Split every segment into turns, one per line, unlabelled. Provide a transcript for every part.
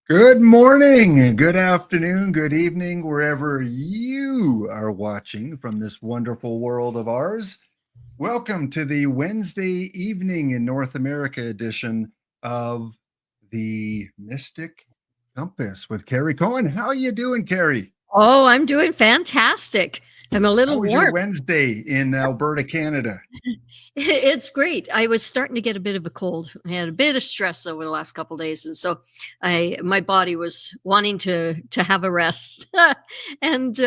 Good morning, good afternoon, good evening, wherever you are watching from this wonderful world of ours. Welcome to the Wednesday evening in North America edition of the Mystic Compass with Carrie Kohan. How are you doing, Carrie?
Oh, I'm doing fantastic. I'm a
How
little
was your
warm.
Wednesday in Alberta, Canada?
It's great. I was starting to get a bit of a cold. I had a bit of stress over the last couple of days, and so my body was wanting to have a rest. and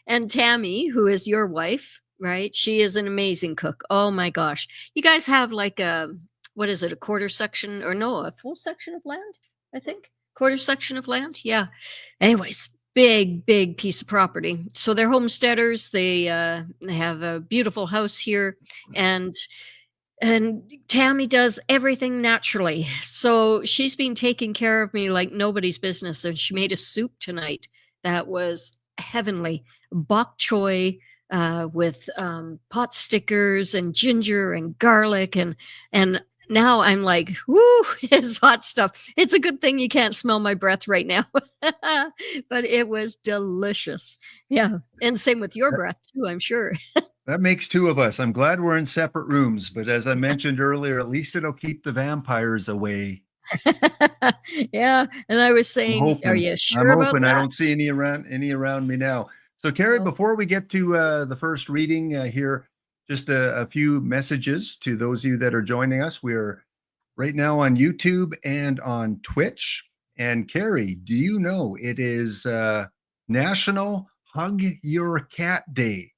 and Tammy, who is your wife, right? She is an amazing cook. Oh my gosh. You guys have like a what is it, a quarter section or no, a full section of land, I think. Quarter section of land? Yeah. Anyways, big piece of property. So they're homesteaders. They have a beautiful house here, and Tammy does everything naturally. So she's been taking care of me like nobody's business. And she made a soup tonight that was heavenly. Bok choy with pot stickers and ginger and garlic and now I'm like, whoo, it's hot stuff. It's a good thing you can't smell my breath right now. But it was delicious. Yeah. And same with your
That,
breath too, I'm sure.
that makes two of us. I'm glad we're in separate rooms, but as I mentioned earlier, at least it'll keep the vampires away.
Yeah, and I was
I'm
saying, "Are
hoping.
you
I'm
sure about
hoping I
that?"
don't see any around me now. So, Carrie,
No.
before we get to the first reading here, just a few messages to those of you that are joining us. We're right now on YouTube and on Twitch. And Carrie, do you know it is National Hug Your Cat Day?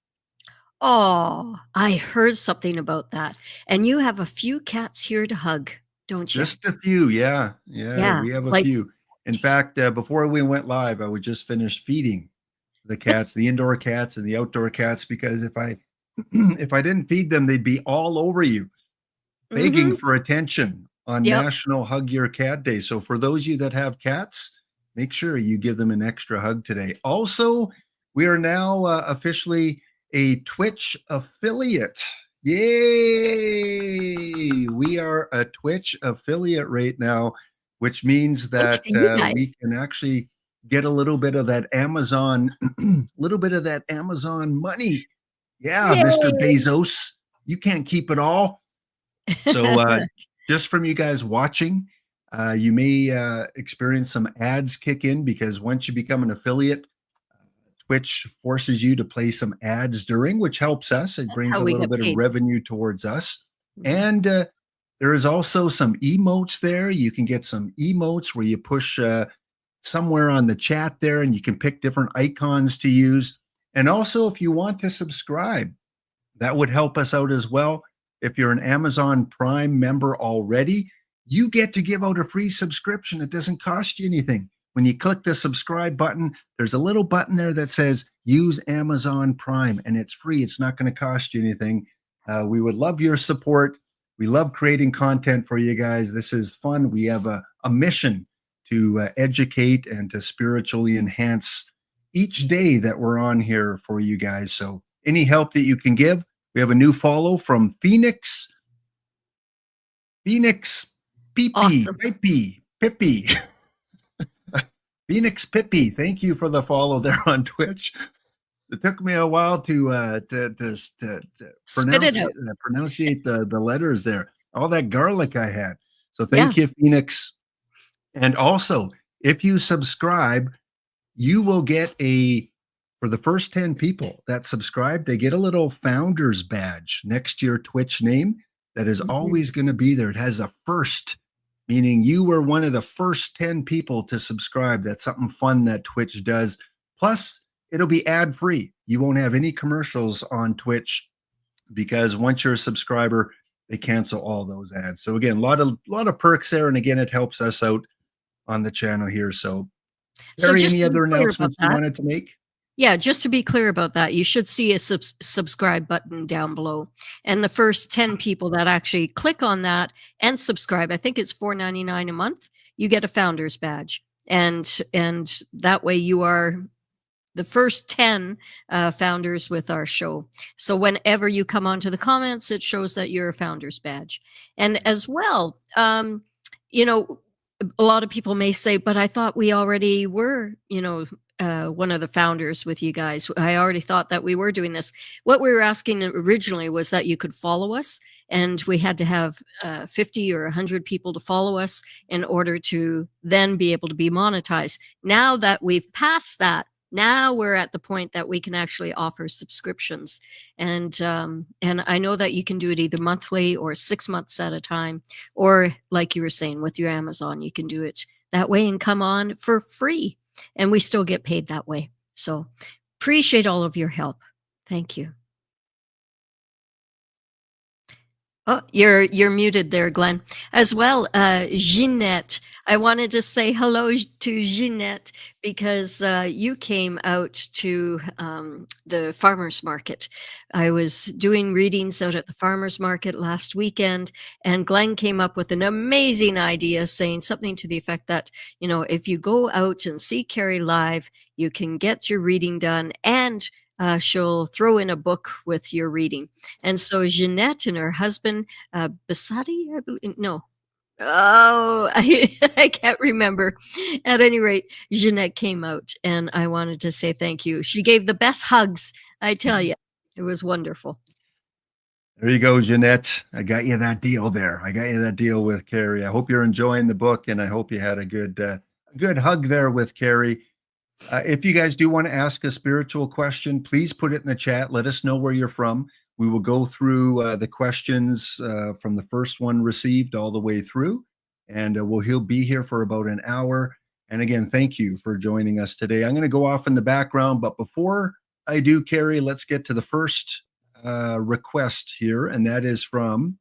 Oh, I heard something about that. And you have a few cats here to hug, don't you?
Just a few, yeah, yeah.
Yeah,
We have a
like
few. In fact, before we went live, I would just finish feeding the cats, the indoor cats and the outdoor cats, because if I if I didn't feed them, they'd be all over you, begging
mhm.
for attention on
Yep.
National Hug Your Cat Day. So for those of you that have cats, make sure you give them an extra hug today. Also, we are now officially a Twitch affiliate. Yay! We are a Twitch affiliate right now, which means
Thanks
that
to you guys.
we can actually get a little bit of that Amazon, little bit of that Amazon money. Yeah, Mr.
Yay!
Bezos, you can't keep it all. So, just from you guys watching, you may experience some ads kick in because once you become an affiliate, Twitch forces you to play some ads during, which helps us. It
That's
brings
how
a
we
little
get
bit of
paid.
revenue towards us.
Mhm.
And there is also some emotes there. You can get some emotes where you push somewhere on the chat there and you can pick different icons to use. And also, if you want to subscribe, that would help us out as well. If you're an Amazon Prime member already, you get to give out a free subscription. It doesn't cost you anything. When you click the subscribe button, there's a little button there that says use Amazon Prime, and it's free. It's not going to cost you anything. We would love your support. We love creating content for you guys. This is fun. We have a mission to educate and to spiritually enhance each day that we're on here for you guys. So, any help that you can give, we have a new follow from Phoenix
Awesome.
Pippi. Phoenix Pippi. Thank you for the follow there on Twitch. It took me a while to
Spit it out.
pronunciate the letters there. All that garlic I had. So
Yeah.
thank you, Phoenix. And also, if you subscribe, you will get for the first 10 people that subscribe, they get a little founders badge next to your Twitch name that is
Mhm.
always going to be there. It has a first, meaning you were one of the first 10 people to subscribe. That's something fun that Twitch does. Plus, it'll be ad free. You won't have any commercials on Twitch because once you're a subscriber, they cancel all those ads. So again, a lot of perks there, and again, it helps us out on the channel here. So,
So
Gary,
just
any
to be
other
clear about
announcements you
that,
wanted to make?
yeah, just to be clear about that, you should see a subscribe button down below. And the first 10 people that actually click on that and subscribe, I think it's $4.99 a month, you get a founder's badge. And that way you are the first 10 founders with our show. So whenever you come onto the comments, it shows that you're a founder's badge. And as well, you know, a lot of people may say, but I thought we already were, one of the founders with you guys. I already thought that we were doing this. What we were asking originally was that you could follow us, and we had to have 50 or 100 people to follow us in order to then be able to be monetized. Now that we've passed that, now we're at the point that we can actually offer subscriptions, and I know that you can do it either monthly or 6 months at a time, or like you were saying with your Amazon, you can do it that way and come on for free, and we still get paid that way. So appreciate all of your help. Thank you. Oh, you're muted there, Glenn. As well, Jeanette. I wanted to say hello to Jeanette because you came out to the farmers market. I was doing readings out at the farmers market last weekend, and Glenn came up with an amazing idea, saying something to the effect that, if you go out and see Carrie live, you can get your reading done, and she'll throw in a book with your reading. And so Jeanette and her husband, Basadi, I believe, no. Oh, I can't remember. At any rate, Jeanette came out, and I wanted to say thank you. She gave the best hugs, I tell you. It was wonderful.
There you go, Jeanette. I got you that deal there. I got you that deal with Carrie. I hope you're enjoying the book, and I hope you had a good hug there with Carrie. If you guys do want to ask a spiritual question, please put it in the chat. Let us know where you're from. We will go through the questions from the first one received all the way through, and he'll be here for about an hour. And again, thank you for joining us today. I'm going to go off in the background, but before I do, Carrie, let's get to the first request here, and that is from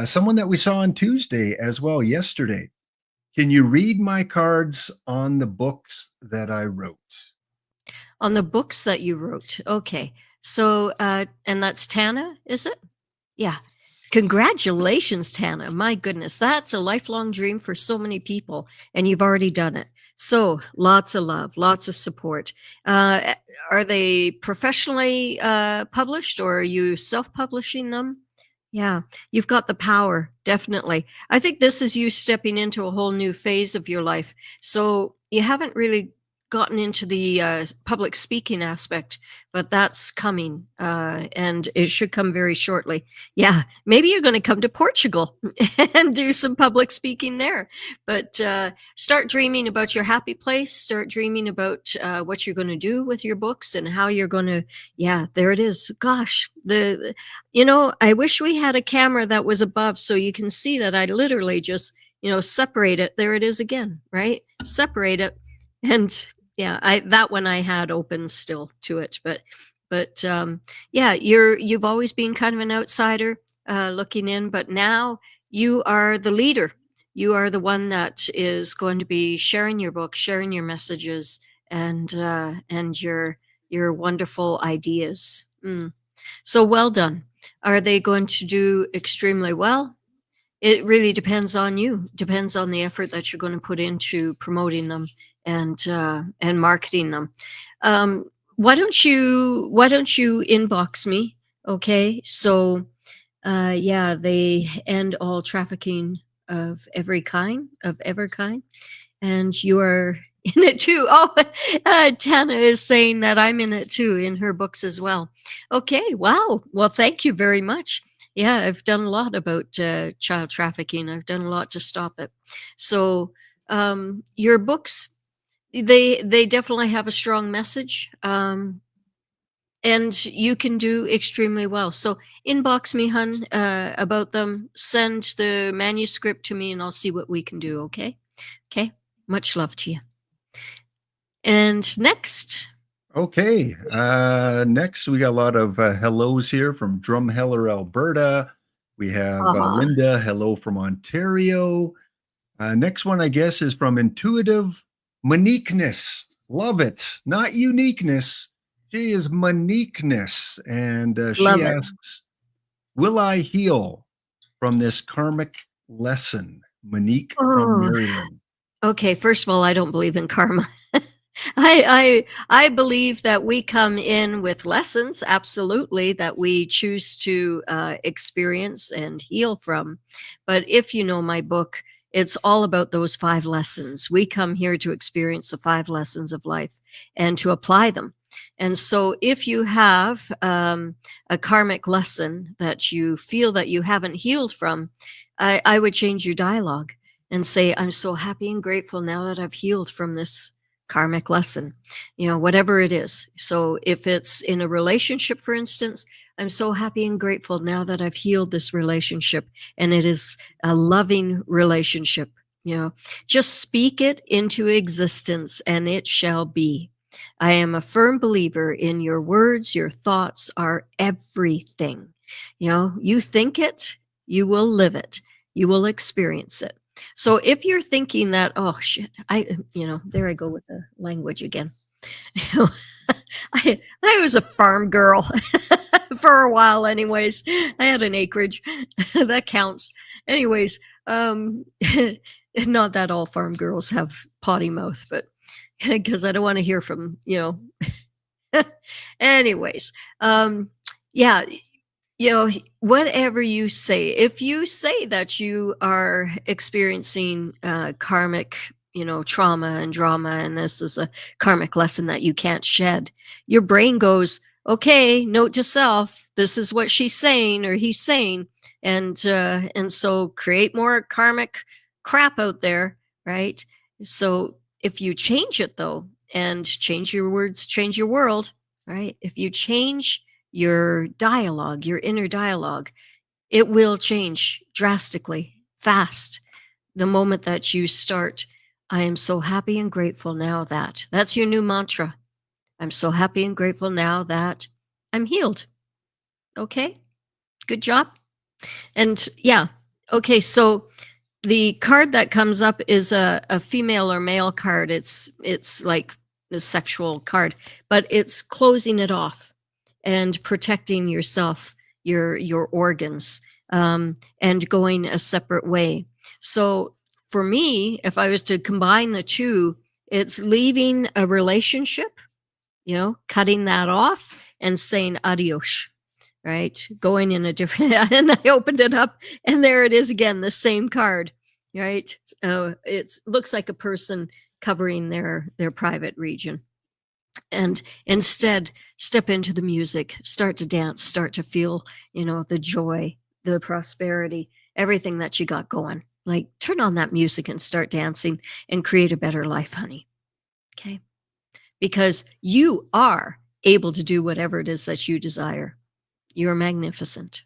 someone that we saw on Tuesday as well, yesterday. Can you read my cards on the books that I wrote?
On the books that you wrote. Okay. So, and that's Tana, is it? Yeah. Congratulations, Tana. My goodness, that's a lifelong dream for so many people, and you've already done it. So lots of love, lots of support. Are they professionally published, or are you self-publishing them? Yeah, you've got the power, definitely. I think this is you stepping into a whole new phase of your life. So you haven't really gotten into the public speaking aspect, but that's coming, and it should come very shortly. Yeah, maybe you're going to come to Portugal and do some public speaking there. But start dreaming about your happy place. Start dreaming about what you're going to do with your books and how you're going to. Yeah, there it is. Gosh, I wish we had a camera that was above so you can see that I literally just separate it. There it is again, right? Separate it. And yeah, that one I had open still to it, but yeah, you've always been kind of an outsider looking in, but now you are the leader. You are the one that is going to be sharing your book, sharing your messages, and your wonderful ideas. So well done. Are they going to do extremely well? It really depends on you. Depends on the effort that you're going to put into promoting them and marketing them. Why don't you inbox me? Okay. So yeah, they end all trafficking of every kind, and you are in it too. Oh, Tana is saying that I'm in it too, in her books as well. Okay. Wow. Well, thank you very much. Yeah, I've done a lot about child trafficking. I've done a lot to stop it. So your books, they definitely have a strong message, and you can do extremely well. So inbox me, hun, about them. Send the manuscript to me, and I'll see what we can do. Okay. Much love to you. And next.
Okay. Next, we got a lot of hellos here from Drumheller, Alberta. We have Linda. Hello from Ontario. Next one, I guess, is from Intuitive Moniqueness. Love it. Not uniqueness. She is Moniqueness. And she asks, will I heal from this karmic lesson? Monique from Maryland.
Okay. First of all, I don't believe in karma. I believe that we come in with lessons, absolutely, that we choose to experience and heal from. But if you know my book, it's all about those 5 lessons. We come here to experience the 5 lessons of life and to apply them. And so if you have a karmic lesson that you feel that you haven't healed from, I would change your dialogue and say, I'm so happy and grateful now that I've healed from this karmic lesson, whatever it is. So if it's in a relationship, for instance, I'm so happy and grateful now that I've healed this relationship and it is a loving relationship. Just speak it into existence and it shall be. I am a firm believer in your words. Your thoughts are everything. You think it, you will live it, you will experience it. So if you're thinking that, oh shit, there I go with the language again. I was a farm girl for a while anyways. I had an acreage. That counts. Anyways, not that all farm girls have potty mouth, but because I don't want to hear from, anyways, yeah, whatever you say, if you say that you are experiencing karmic, trauma and drama, and this is a karmic lesson that you can't shed, your brain goes, okay, note to self, this is what she's saying or he's saying. And so create more karmic crap out there, right? So if you change it though, and change your words, change your world, right? If you change your dialogue, your inner dialogue, it will change drastically, fast. The moment that you start, I am so happy and grateful now that, that's your new mantra. I'm so happy and grateful now that I'm healed. Okay, good job. And yeah, okay, so the card that comes up is a female or male card. It's like the sexual card, but it's closing it off and protecting yourself, your organs, and going a separate way. So for me, if I was to combine the two, it's leaving a relationship, cutting that off and saying adios, right? Going in a different, and I opened it up and there it is again, the same card, right? It looks like a person covering their private region. And instead, step into the music, start to dance, start to feel, the joy, the prosperity, everything that you got going. Like turn on that music and start dancing and create a better life, honey. Okay. Because you are able to do whatever it is that you desire. You're magnificent.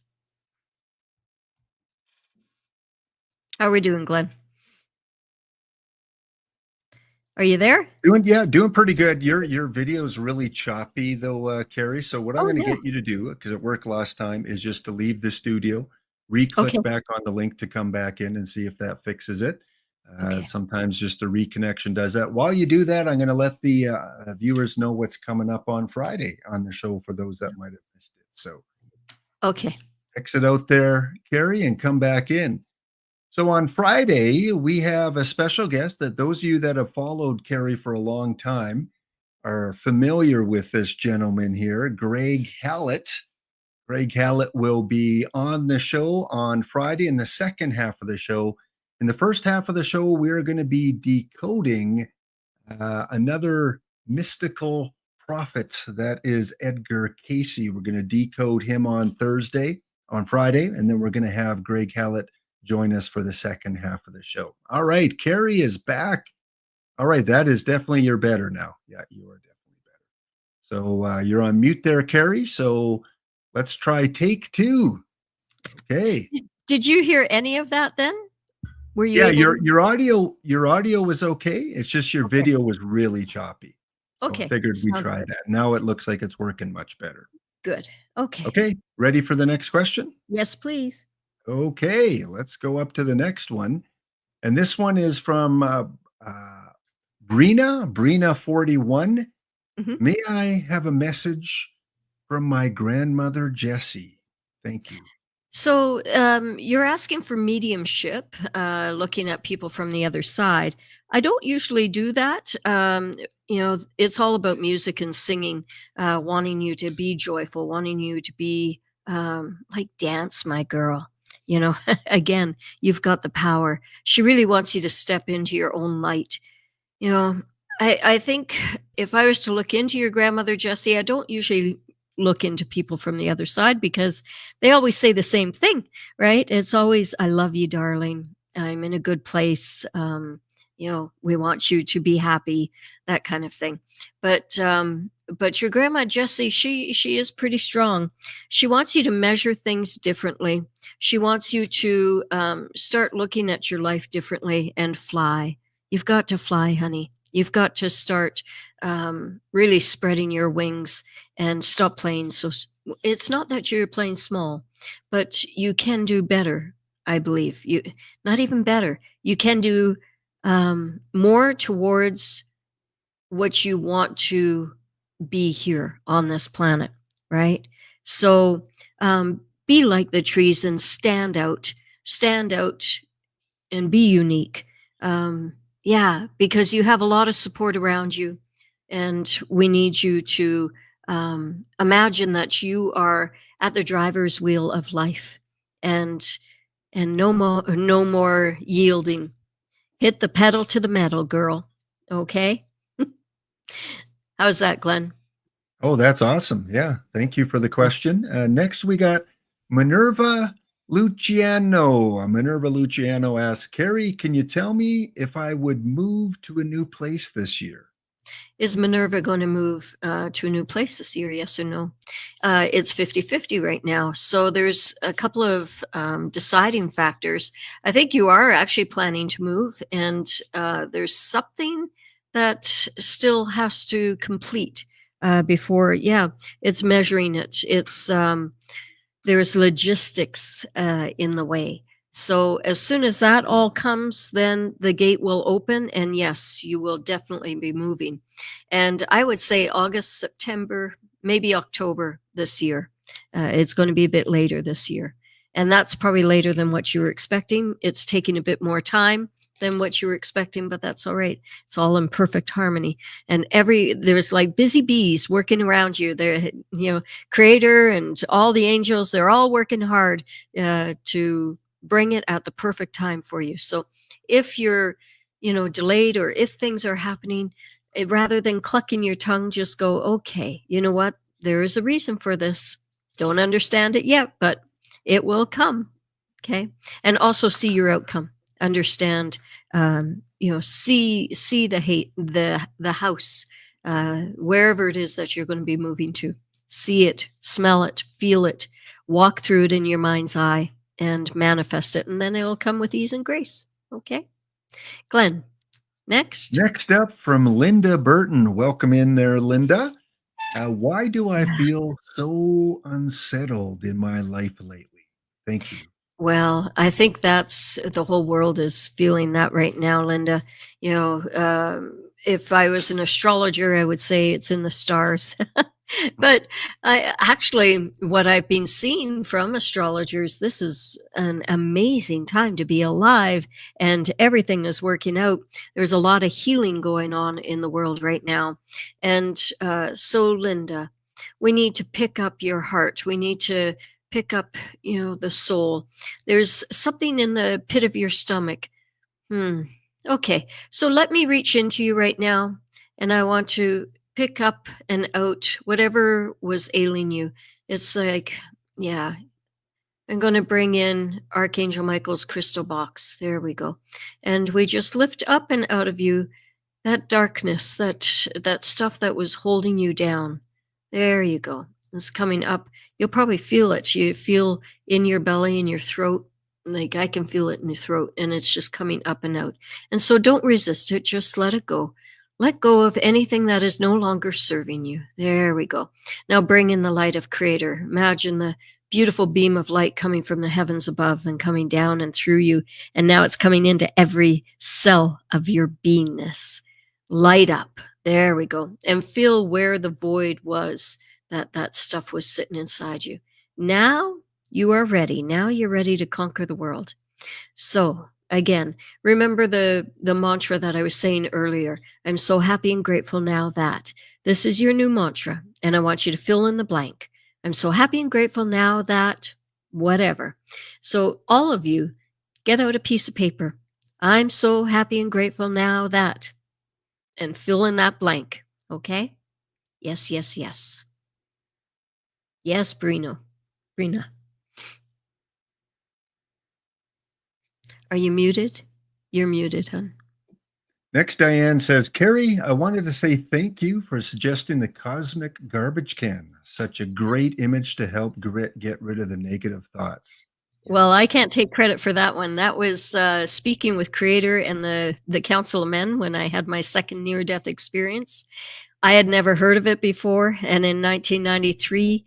How are we doing, Glenn? Are you there?
Doing pretty good. Your video is really choppy though, Carrie. So what I'm going to
yeah.
get you to do, because it worked last time, is just to leave the studio,
Okay.
re-click back on the link to come back in and see if that fixes it.
Okay.
Sometimes just a reconnection does that. While you do that, I'm going to let the viewers know what's coming up on Friday on the show for those that might have missed it. So
Okay.
exit out there, Carrie, and come back in. So on Friday, we have a special guest that those of you that have followed Carrie for a long time are familiar with this gentleman here, Greg Hallett. Greg Hallett will be on the show on Friday in the second half of the show. In the first half of the show, we're going to be decoding another mystical prophet, that is Edgar Casey. We're going to decode him on Friday, and then we're going to have Greg Hallett join us for the second half of the show. All right, Carrie is back. All right, that is definitely, you're better now. Yeah, you are definitely better. So you're on mute there, Carrie. So let's try take 2. Okay.
Did you hear any of that then? Were you
Yeah,
able
your audio was okay. It's just your
Okay.
video was really choppy. So I
Okay.
figured we
Sounds
try
good.
that. Now it looks like it's working much better.
Good. Okay.
Okay, ready for the next question?
Yes, please.
Okay, let's go up to the next one. And this one is from Brina 41.
Mhm.
May I have a message from my grandmother, Jessie? Thank you.
So you're asking for mediumship, looking at people from the other side. I don't usually do that. It's all about music and singing, wanting you to be joyful, wanting you to be like dance, my girl. You know, again, you've got the power. She really wants you to step into your own light. You know, I think if I was to look into your grandmother, Jessie, I don't usually look into people from the other side because they always say the same thing, right? It's always, I love you, darling. I'm in a good place. You know, we want you to be happy, that kind of thing. But your grandma Jessie, she is pretty strong. She wants you to measure things differently. She wants you to start looking at your life differently and fly. You've got to fly, honey. You've got to start really spreading your wings and stop playing. So it's not that you're playing small, but you can do better. I believe you, not even better. You can do more towards what you want to be here on this planet, right? So be like the trees and stand out and be unique. Yeah, because you have a lot of support around you, and we need you to imagine that you are at the driver's wheel of life, and no more yielding. Hit the pedal to the metal, girl. Okay. How's that, Glenn?
Oh, that's awesome. Yeah. Thank you for the question. Next, we got Minerva Luciano. Minerva Luciano asks, Carrie, can you tell me if I would move to a new place this year?
Is Minerva going to move to a new place this year? Yes or no? It's 50-50 right now. So there's a couple of deciding factors. I think you are actually planning to move, and there's something that still has to complete before, yeah, it's measuring it. It's there's logistics in the way. So as soon as that all comes, then the gate will open, and yes, you will definitely be moving. And I would say August, September, maybe October this year. It's going to be a bit later this year. And that's probably later than what you were expecting. It's taking a bit more time than what you were expecting, but that's all right. It's all in perfect harmony. And there's like busy bees working around you. They're, Creator and all the angels, they're all working hard to bring it at the perfect time for you. So if you're, delayed, or if things are happening, rather than clucking your tongue, just go, okay, you know what? There is a reason for this. Don't understand it yet, but it will come. Okay. And also see your outcome. Understand, see the house, wherever it is that you're going to be moving to. See it, smell it, feel it, walk through it in your mind's eye, and manifest it, and then it'll come with ease and grace. Okay, Glenn, next.
Next up from Linda Burton. Welcome in there, Linda. Why do I feel so unsettled in my life lately? Thank you.
Well, I think that's the whole world is feeling that right now, Linda. If I was an astrologer, I would say it's in the stars. But what I've been seeing from astrologers, this is an amazing time to be alive, and everything is working out. There's a lot of healing going on in the world right now. And so, Linda, we need to pick up your heart. We need to pick up, the soul. There's something in the pit of your stomach. Okay, so let me reach into you right now, and I want to pick up and out whatever was ailing you. It's like, yeah, I'm going to bring in Archangel Michael's crystal box. There we go. And we just lift up and out of you that darkness, that stuff that was holding you down. There you go. It's coming up. You'll probably feel it. You feel in your belly, in your throat. Like I can feel it in your throat, and it's just coming up and out. And so don't resist it. Just let it go. Let go of anything that is no longer serving you. There we go. Now bring in the light of Creator. Imagine the beautiful beam of light coming from the heavens above and coming down and through you. And now it's coming into every cell of your beingness. Light up. There we go. And feel where the void was that stuff was sitting inside you. Now you are ready. Now you're ready to conquer the world. So again, remember the mantra that I was saying earlier. I'm so happy and grateful now that this is your new mantra. And I want you to fill in the blank. I'm so happy and grateful now that whatever. So all of you, get out a piece of paper. I'm so happy and grateful now that, and fill in that blank. Okay? Yes, yes, yes. Yes, Brina. Are you muted? You're muted, hon.
Next, Diane says, Carrie, I wanted to say thank you for suggesting the cosmic garbage can. Such a great image to help get rid of the negative thoughts.
Well, I
Yes.
can't take credit for that one. That was speaking with Creator and the Council of Men when I had my second near-death experience. I had never heard of it before, and in 1993,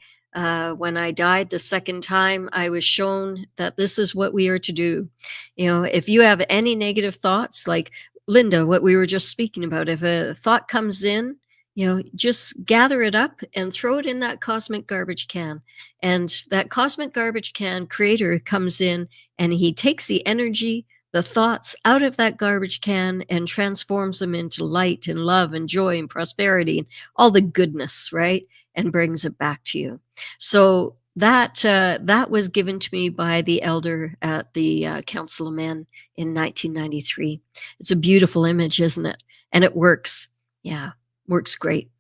when I died the second time, I was shown that this is what we are to do. You know, if you have any negative thoughts, like Linda, what we were just speaking about, if a thought comes in, you know, just gather it up and throw it in that cosmic garbage can. And that cosmic garbage can Creator comes in and he takes the energy, the thoughts out of that garbage can and transforms them into light and love and joy and prosperity and all the goodness, right? And brings it back to you. So that was given to me by the elder at the Council of Men in 1993. It's a beautiful image, isn't it? And it works. Yeah, works great.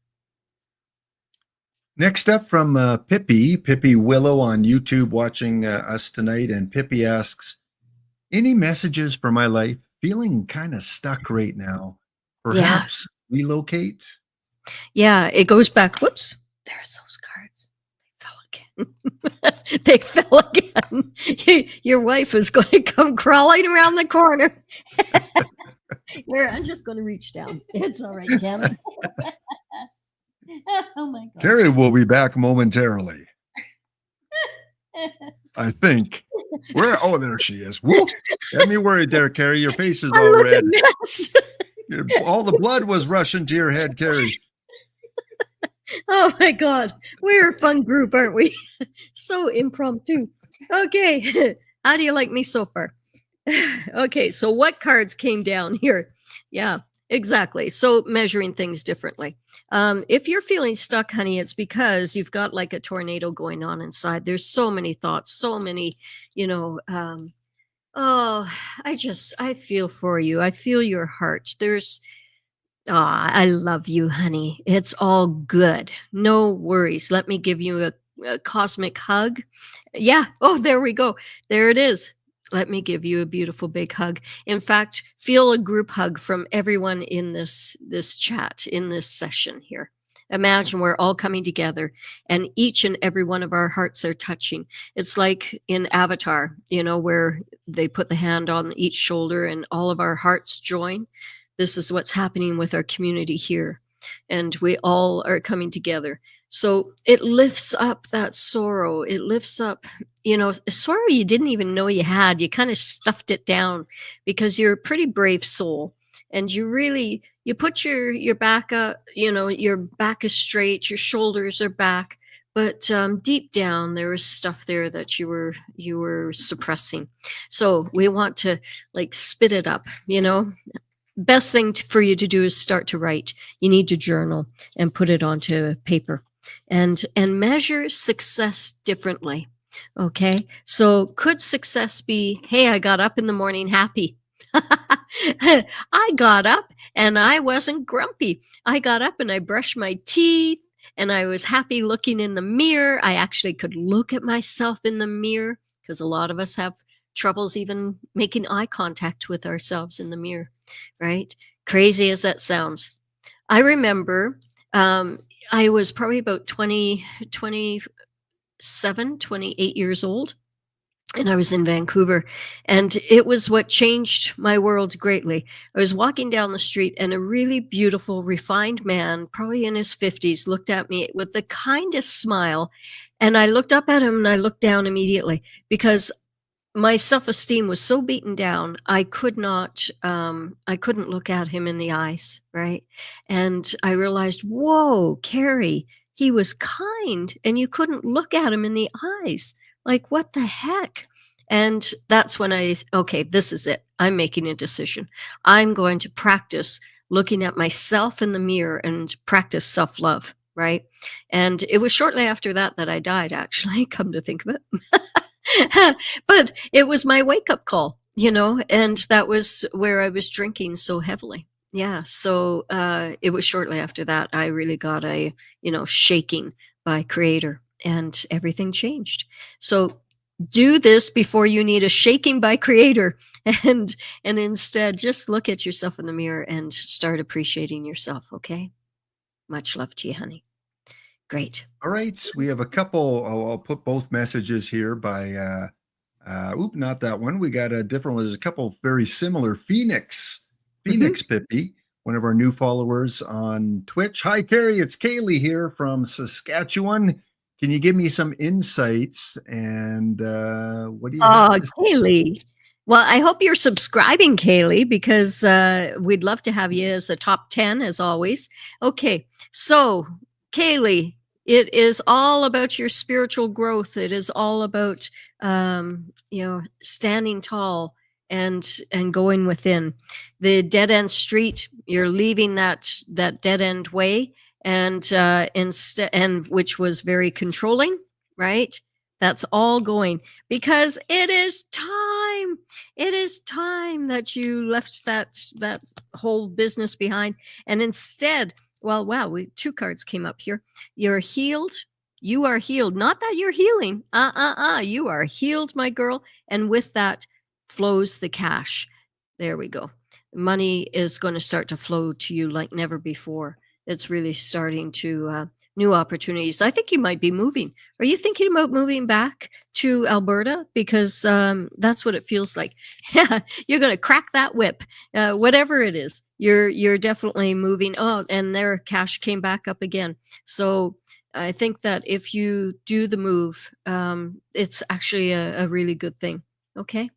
Next up from Pippi Willow on YouTube watching us tonight. And Pippi asks, any messages for my life? Feeling kind of stuck right now.
Yeah.
Perhaps relocate?
Yeah, it goes back. Whoops. There's those cards. They fell again. Your wife is going to come crawling around the corner. Here, I'm just going to reach down. It's all right, Tim. Oh my God.
Carrie will be back momentarily. I think. Where? Oh, there she is. Woo! Had me worried there, Carrie. Your face is all red. All the blood was rushing to your head, Carrie.
Oh my God. We're a fun group, aren't we? So impromptu. Okay. How do you like me so far? Okay. So what cards came down here? Yeah, exactly. So measuring things differently. If you're feeling stuck, honey, it's because you've got like a tornado going on inside. There's so many thoughts, so many, you know, oh, I feel for you. I feel your heart. I love you, honey. It's all good. No worries. Let me give you a cosmic hug. Yeah. Oh, there we go. There it is. Let me give you a beautiful big hug. In fact, feel a group hug from everyone in this chat, in this session here. Imagine we're all coming together and each and every one of our hearts are touching. It's like in Avatar, you know, where they put the hand on each shoulder and all of our hearts join. This is what's happening with our community here. And we all are coming together. So it lifts up that sorrow. It lifts up, you know, sorrow you didn't even know you had. You kind of stuffed it down because you're a pretty brave soul. And you put your back up, you know, your back is straight, your shoulders are back. But deep down, there was stuff there that you were suppressing. So we want to like spit it up, you know. Best thing for you to do is start to write. You need to journal and put it onto paper and measure success differently. Okay. So could success be, hey, I got up in the morning happy. I got up and I wasn't grumpy. I got up and I brushed my teeth and I was happy looking in the mirror. I actually could look at myself in the mirror because a lot of us have troubles even making eye contact with ourselves in the mirror, right? Crazy as that sounds. I remember I was probably about 28 years old. And I was in Vancouver, and it was what changed my world greatly. I was walking down the street, and a really beautiful, refined man, probably in his 50s, looked at me with the kindest smile. And I looked up at him and I looked down immediately because my self-esteem was so beaten down, I couldn't look at him in the eyes, right? And I realized, whoa, Carrie, he was kind and you couldn't look at him in the eyes. Like, what the heck? And that's when okay, this is it. I'm making a decision. I'm going to practice looking at myself in the mirror and practice self-love, right? And it was shortly after that I died, actually, come to think of it. But it was my wake up call, and that was where I was drinking so heavily. Yeah. So it was shortly after that I really got a, shaking by Creator, and everything changed. So do this before you need a shaking by Creator, and instead just look at yourself in the mirror and start appreciating yourself. Okay. Much love to you, honey. Great.
All right, we have a couple. I'll put both messages here by. Not that one. We got a different one. There's a couple very similar.
Mhm.
Phoenix Pippi, one of our new followers on Twitch. Hi, Carrie. It's Kaylee here from Saskatchewan. Can you give me some insights? And what do you have
Oh,
to say?
Kaylee. Well, I hope you're subscribing, Kaylee, because we'd love to have you as a top 10 as always. Okay, so Kaylee, it is all about your spiritual growth. It is all about standing tall and going within. The dead end street, you're leaving that dead end way, and instead, and which was very controlling, right? That's all going, because it is time. It is time that you left that whole business behind, and instead, well, wow, two cards came up here. You're healed. You are healed. Not that you're healing. You are healed, my girl. And with that flows the cash. There we go. Money is going to start to flow to you like never before. It's really starting to new opportunities. I think you might be moving. Are you thinking about moving back to Alberta? Because that's what it feels like. Yeah, you're going to crack that whip, whatever it is. You're definitely moving. Oh, and their cash came back up again. So I think that if you do the move, it's actually a really good thing. Okay,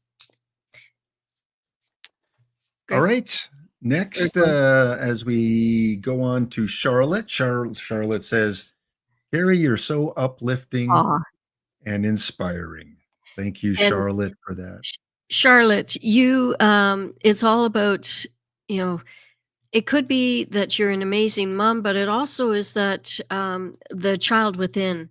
All
great.
right.
Third
Next,
one.
as we go on to Charlotte, Charlotte says, Carrie, you're so uplifting
Aw.
and inspiring. Thank you,
And
Charlotte, for that.
Charlotte, you it's all about, you know, it could be that you're an amazing mom, but it also is that the child within.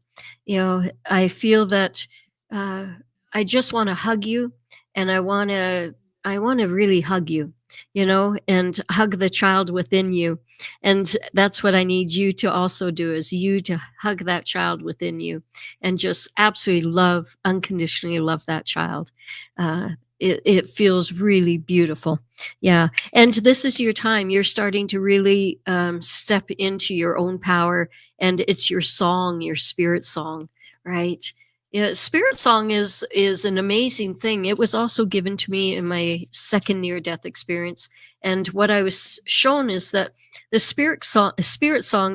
I feel that uh, I just want to hug you, and I want to really hug you, and hug the child within you, and that's what I need you to also do, is you to hug that child within you, and just absolutely love, unconditionally love that child. Uh, it feels really beautiful. Yeah, and this is your time. You're starting to really step into your own power, and it's your song, your spirit song, right? Yeah, spirit song is an amazing thing. It was also given to me in my second near death experience, and what I was shown is that the spirit song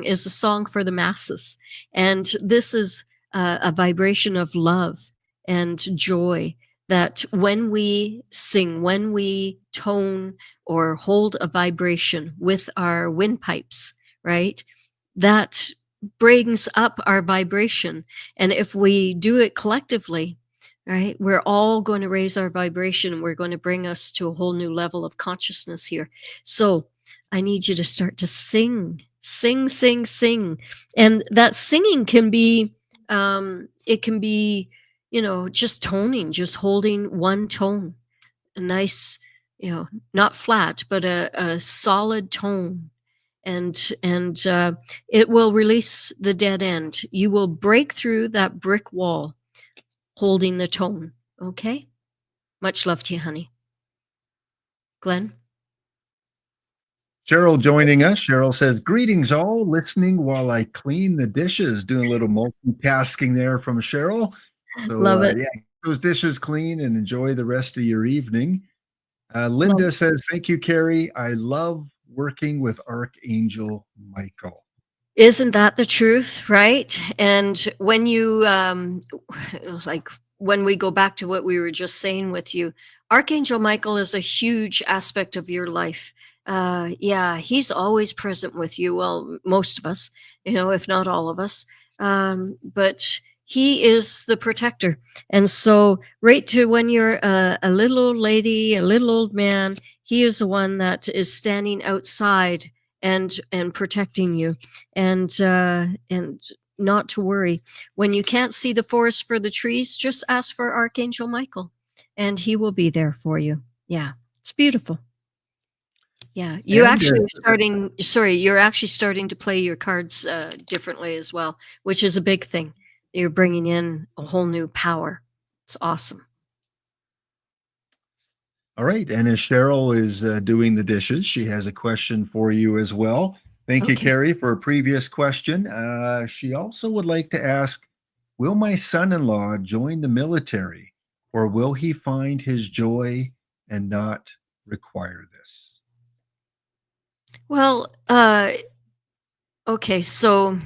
is a song for the masses, and this is a vibration of love and joy, that when we sing, when we tone or hold a vibration with our windpipes, right? That brings up our vibration. And if we do it collectively, right, we're all going to raise our vibration, and we're going to bring us to a whole new level of consciousness here. So I need you to start to sing, sing, sing, sing. And that singing can be, it can be, just toning, just holding one tone, a nice, not flat, but a solid tone, and it will release the dead end. You will break through that brick wall holding the tone. Okay. Much love to you, honey. Glenn.
Cheryl joining us. Cheryl says, greetings all, listening while I clean the dishes. Doing a little multitasking there from Cheryl. So,
Love it.
yeah, keep those dishes clean and enjoy the rest of your evening.
Love.
Linda says, thank you, Carrie. I love working with Archangel Michael.
Isn't that the truth, right? And when you like, when we go back to what we were just saying with you, Archangel Michael is a huge aspect of your life. Yeah, he's always present with you. Well, most of us, if not all of us. But he is the protector. And so, right to when you're a little old lady, a little old man, he is the one that is standing outside and protecting you, and not to worry. When you can't see the forest for the trees, just ask for Archangel Michael, and he will be there for you. Yeah, it's beautiful. Yeah, you
And
actually you're actually starting to play your cards differently as well, which is a big thing. You're bringing in a whole new power. It's awesome.
all right. And as Cheryl is doing the dishes, she has a question for you as well. Thank you,
Okay.
Carrie, for a previous question. She also would like to ask, will my son-in-law join the military, or will he find his joy and not require this?
Well, okay, so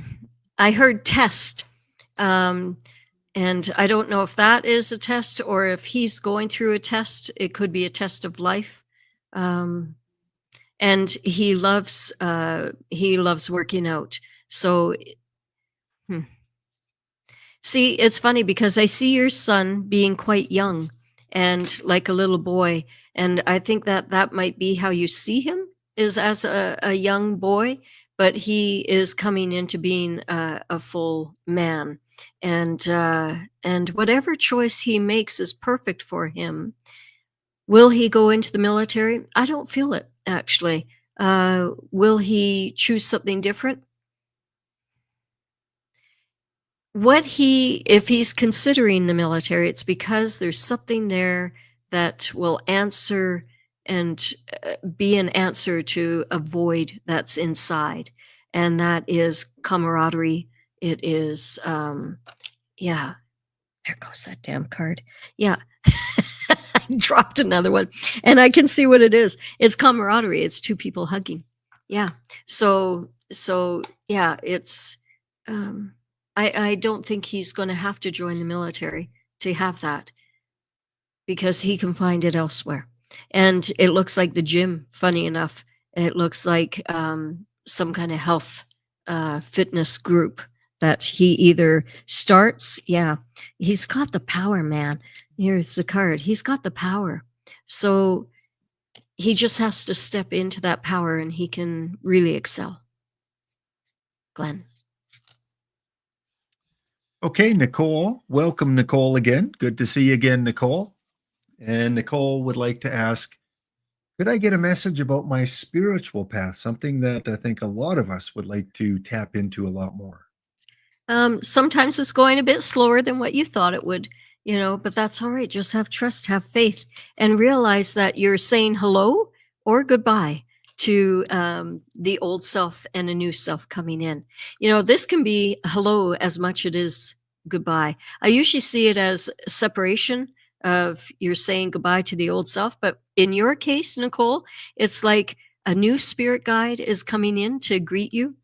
I heard test. Um, and I don't know if that is a test or if he's going through a test. It could be a test of life. Um, and he loves working out. So hmm. See, it's funny because I see your son being quite young and like a little boy, and I think that that might be how you see him, is as a young boy, but he is coming into being a full man, and whatever choice he makes is perfect for him. Will he go into the military? I don't feel it, actually. Will he choose something different? What he if he's considering the military, it's because there's something there that will answer and be an answer to a void that's inside, and that is camaraderie. It is, yeah, there goes that damn card. Yeah. I dropped another one, and I can see what it is. It's camaraderie. It's two people hugging. Yeah. So yeah, it's I don't think he's going to have to join the military to have that, because he can find it elsewhere. And it looks like the gym, funny enough, it looks like some kind of health fitness group that he either starts. Yeah, he's got the power, man. Here's the card. He's got the power. So he just has to step into that power and he can really excel. Glenn.
Okay, Nicole. Welcome, Nicole, again. Good to see you again, Nicole. And Nicole would like to ask, could I get a message about my spiritual path? Something that I think a lot of us would like to tap into a lot more.
Sometimes it's going a bit slower than what you thought it would, but that's all right. Just have trust, have faith, and realize that you're saying hello or goodbye to the old self and a new self coming in. This can be hello as much it is goodbye. I usually see it as separation of you're saying goodbye to the old self, but in your case, Nicole, it's like a new spirit guide is coming in to greet you.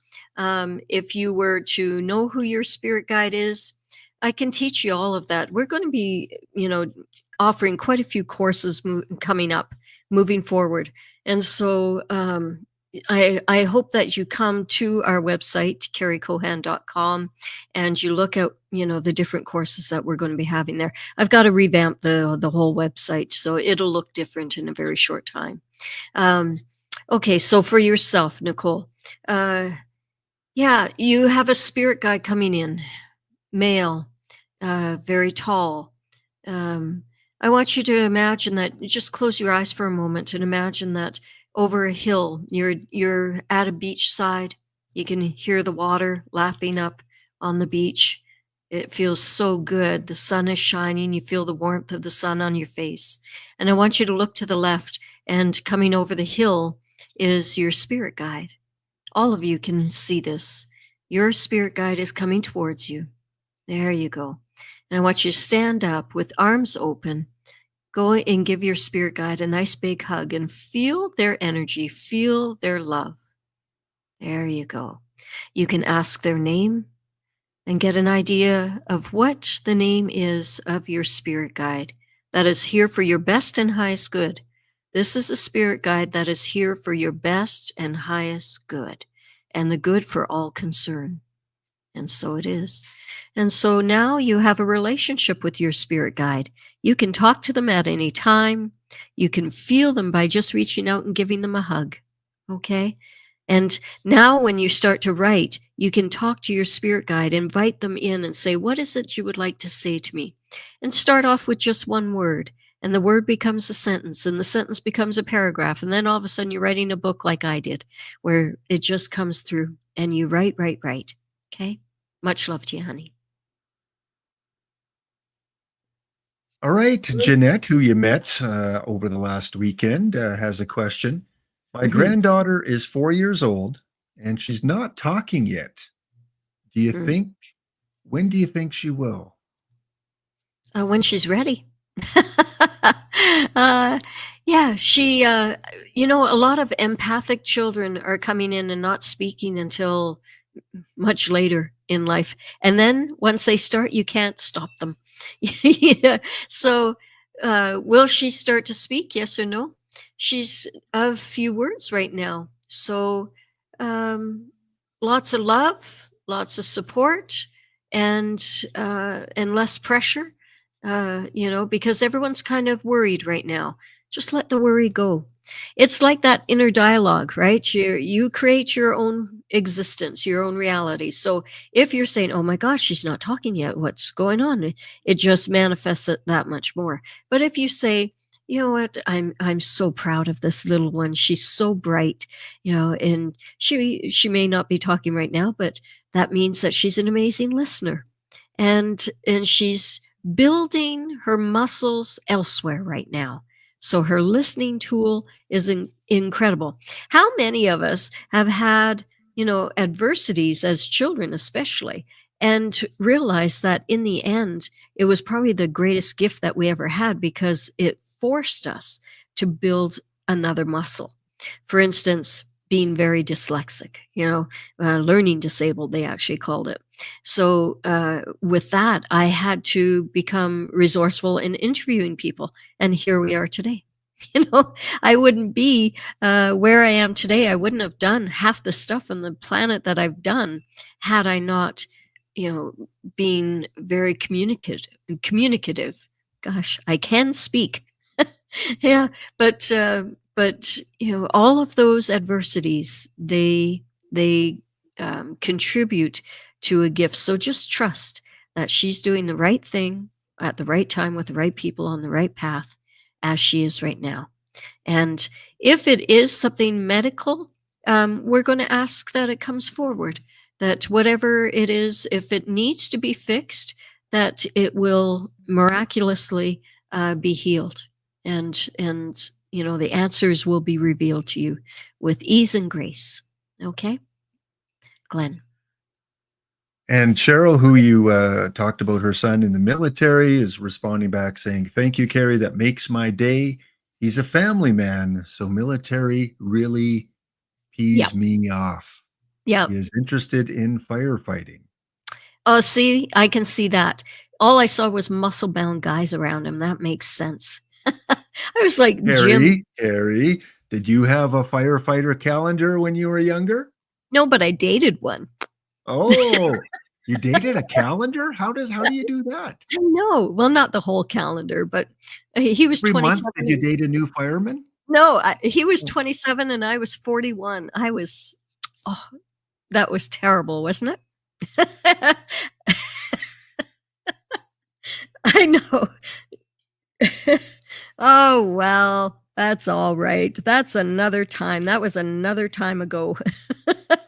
If you were to know who your spirit guide is, I can teach you all of that. We're going to be, offering quite a few courses coming up, moving forward. And so I hope that you come to our website, carriekohan.com, and you look at, the different courses that we're going to be having there. I've got to revamp the whole website, so it'll look different in a very short time. Okay, so for yourself, Nicole, yeah, you have a spirit guide coming in, male, very tall. I want you to imagine that. Just close your eyes for a moment and imagine that over a hill, you're at a beach side. You can hear the water lapping up on the beach. It feels so good. The sun is shining. You feel the warmth of the sun on your face. And I want you to look to the left, and coming over the hill is your spirit guide. All of you can see this. Your spirit guide is coming towards you. There you go. And I want you to stand up with arms open. Go and give your spirit guide a nice big hug and feel their energy, feel their love. There you go. You can ask their name and get an idea of what the name is of your spirit guide that is here for your best and highest good. This is a spirit guide that is here for your best and highest good, and the good for all concerned. And so it is. And so now you have a relationship with your spirit guide. You can talk to them at any time. You can feel them by just reaching out and giving them a hug. Okay? And now when you start to write, you can talk to your spirit guide, invite them in and say, what is it you would like to say to me? And start off with just one word. And the word becomes a sentence, and the sentence becomes a paragraph. And then all of a sudden you're writing a book like I did, where it just comes through and you write, write, write. Okay? Much love to you, honey.
All right, Jeanette, who you met over the last weekend, has a question. My
Mhm.
granddaughter is 4 years old and she's not talking yet. Do you
Mm.
think, when do you think she will?
When she's ready. uh, yeah, a lot of empathic children are coming in and not speaking until much later in life. And then once they start, you can't stop them. Yeah. So, will she start to speak? Yes or no? She's a few words right now. So, um, lots of love, lots of support, and less pressure. Because everyone's kind of worried right now. Just let the worry go. It's like that inner dialogue, right? You create your own existence, your own reality. So if you're saying, "Oh my gosh, she's not talking yet. What's going on?" It just manifests it that much more. But if you say, "You know what? I'm so proud of this little one. She's so bright, and she may not be talking right now, but that means that she's an amazing listener, and she's building her muscles elsewhere right now. So her listening tool is incredible." How many of us have had, adversities as children, especially, and realized that in the end, it was probably the greatest gift that we ever had because it forced us to build another muscle. For instance, being very dyslexic, learning disabled, they actually called it. So, with that, I had to become resourceful in interviewing people, and here we are today. I wouldn't be where I am today. I wouldn't have done half the stuff on the planet that I've done had I not, been very communicative. Communicative. Gosh, I can speak. Yeah, but all of those adversities, they contribute to a gift. So just trust that she's doing the right thing at the right time with the right people on the right path, as she is right now. And if it is something medical, we're going to ask that it comes forward. That whatever it is, if it needs to be fixed, that it will miraculously be healed, and the answers will be revealed to you with ease and grace. Okay, Glenn.
And Cheryl, who you talked about her son in the military, is responding back saying, "Thank you, Carrie. That makes my day. He's a family man, so military really
Yeah,
pees me off.
yeah.
He is interested in firefighting."
Oh, see, I can see that. All I saw was muscle bound guys around him. That makes sense. I was like, Jim.
Carrie, did you have a firefighter calendar when you were younger?
No, but I dated one.
Oh, you dated a calendar? How do you do that?
No, well, not the whole calendar, but he was
Every month,
27.
did you date a new fireman?
No, he was
Oh.
27 and I was 41. Oh, that was terrible, wasn't it? I know. Oh, well, that's all right. That's another time. That was another time ago.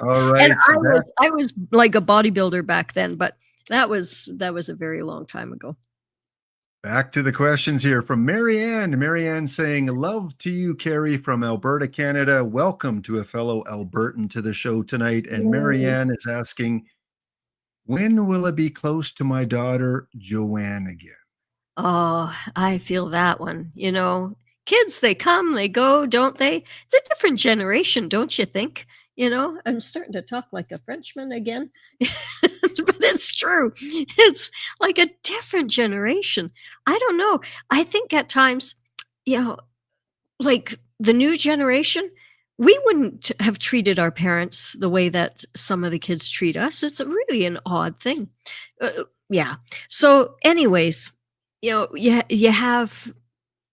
All
And
right,
I was like a bodybuilder back then, but that was a very long time ago.
back to the questions here from Marianne. Marianne saying, "Love to you, Carrie from Alberta, Canada. Welcome to a fellow Albertan to the show tonight." And
Yay.
Marianne is asking, "When will I be close to my daughter, Joanne, again?"
Oh, I feel that one. Kids, they come, they go, don't they? It's a different generation, don't you think? I'm starting to talk like a Frenchman again, but it's true. It's like a different generation. I don't know. I think at times, you know, like the new generation, we wouldn't have treated our parents the way that some of the kids treat us. It's really an odd thing. Yeah. So, anyways, you have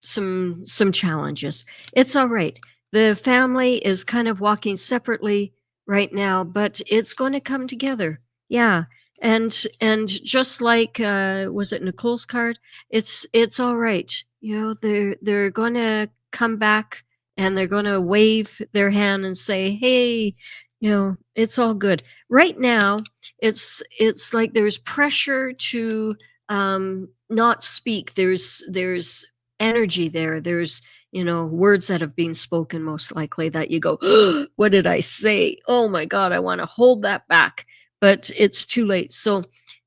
some challenges. It's all right. The family is kind of walking separately right now, but it's going to come together. Yeah. And just like was it Nicole's card? It's all right. You know, they're going to come back and they're going to wave their hand and say, "Hey, you know, it's all good." Right now, it's like there's pressure to not speak. There's energy there. There's, you know, words that have been spoken most likely that you go, what did I say? Oh my God, I want to hold that back, but it's too late. So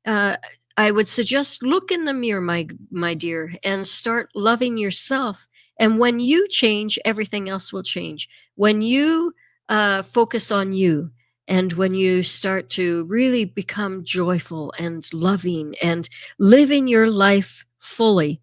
uh, I would suggest look in the mirror, my dear, and start loving yourself. And when you change, everything else will change. When you focus on you, and when you start to really become joyful and loving and living your life fully,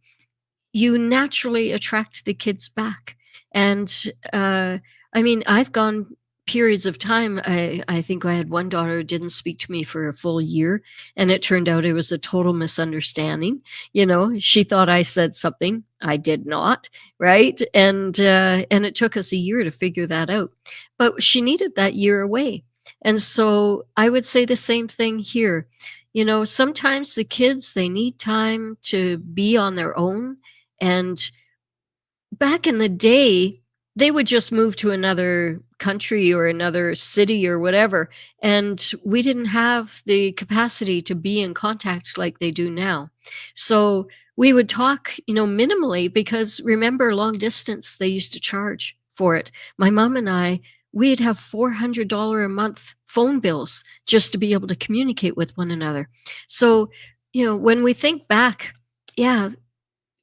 you naturally attract the kids back. And I mean, I've gone periods of time. I think I had one daughter who didn't speak to me for a full year, and it turned out it was a total misunderstanding. You know, she thought I said something I did not, right? And it took us a year to figure that out. But she needed that year away. And so I would say the same thing here. You know, sometimes the kids, they need time to be on their own. And back in the day, they would just move to another country or another city or whatever, and we didn't have the capacity to be in contact like they do now. So we would talk, you know, minimally, because remember, long distance, they used to charge for it. My mom and I, we'd have $400 a month phone bills just to be able to communicate with one another. So, you know, when we think back, yeah,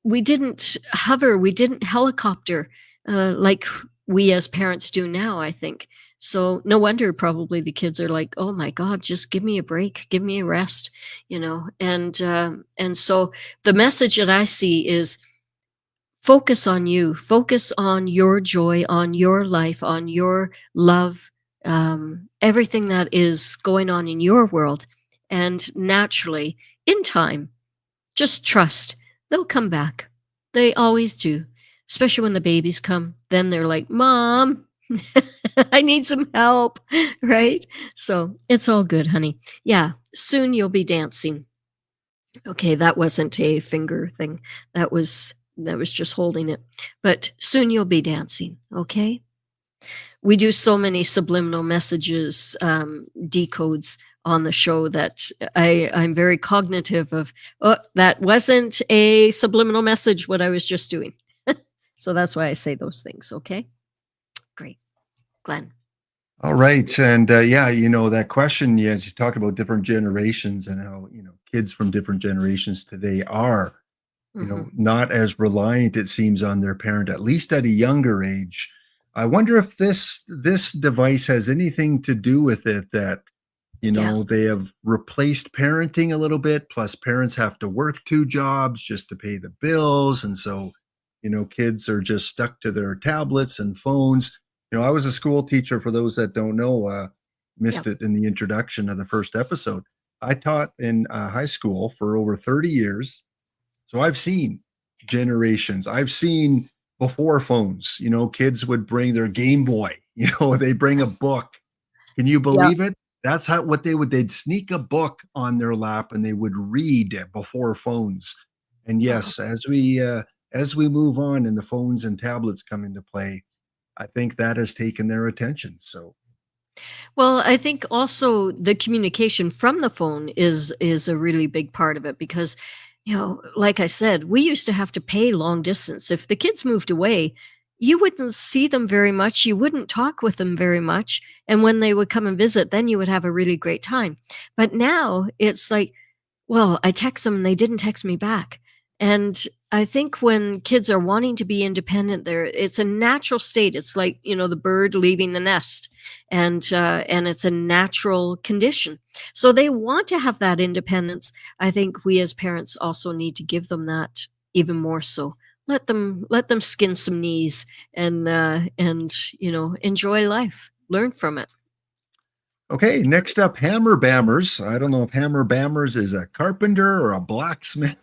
we didn't hover, we didn't helicopter like we as parents do now, I think. So no wonder probably the kids are like, "Oh my God, just give me a break, give me a rest," you know. And so the message that I see is focus on you, focus on your joy, on your life, on your love, everything that is going on in your world, and naturally, in time, just trust. They'll come back. They always do. Especially when the babies come. Then they're like, "Mom, I need some help." Right? So it's all good, honey. Yeah. Soon you'll be dancing. Okay, that wasn't a finger thing. That was just holding it. But soon you'll be dancing. Okay? We do so many subliminal messages, decodes on the show that I'm very cognitive of. Oh, that wasn't a subliminal message, what I was just doing. So that's why I say those things. Okay. Great. Glenn.
All right. And yeah, you know, that question, yes, you talked about different generations and how, you know, kids from different generations today are, you
Hmm.
know, not as reliant, it seems, on their parent, at least at a younger age. I wonder if this device has anything to do with it, that, you
Yeah.
know, they have replaced parenting a little bit, plus parents have to work two jobs just to pay the bills. And so, you know, kids are just stuck to their tablets and phones. You know, I was a school teacher, for those that don't know,
Yeah.
missed it in the introduction of the first episode. I taught in high school for over 30 years. So I've seen generations. I've seen before phones, you know, kids would bring their Game Boy, you know, they bring a book. Can you
Yeah.
believe it? That's how what they'd sneak a book on their lap and they would read before phones. And
Wow.
yes, as we move on and the phones and tablets come into play, I think that has taken their attention. So
Well, I think also the communication from the phone is a really big part of it, because, you know, like I said, we used to have to pay long distance. If the kids moved away, you wouldn't see them very much. You wouldn't talk with them very much. And when they would come and visit, then you would have a really great time. But now it's like, well, I text them and they didn't text me back. And I think when kids are wanting to be independent, there it's a natural state. It's like, you know, the bird leaving the nest, and it's a natural condition. So they want to have that independence. I think we as parents also need to give them that even more so. Let them skin some knees and you know, enjoy life. Learn from it.
okay, next up, Hammer Bammers. I don't know if Hammer Bammers is a carpenter or a blacksmith,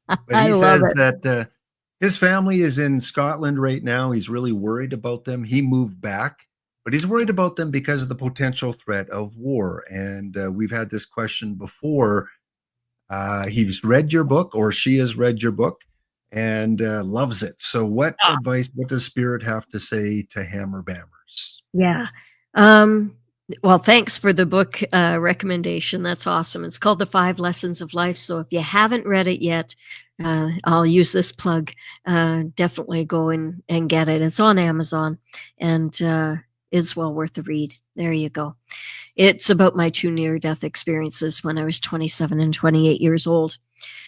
but
I
he
love
says
it.
that his family is in Scotland right now. He's really worried about them. He moved back but he's worried about them because of the potential threat of war. And we've had this question before. He's read your book, or she has read your book, and loves it. So, what advice, what does Spirit have to say to Hammer Bammers?
Yeah. Um, well, thanks for the book recommendation. That's awesome. It's called The 5 Lessons of Life. So if you haven't read it yet, I'll use this plug. Definitely go and get it. It's on Amazon, and it's well worth the read. There you go. It's about my 2 near-death experiences when I was 27 and 28 years old.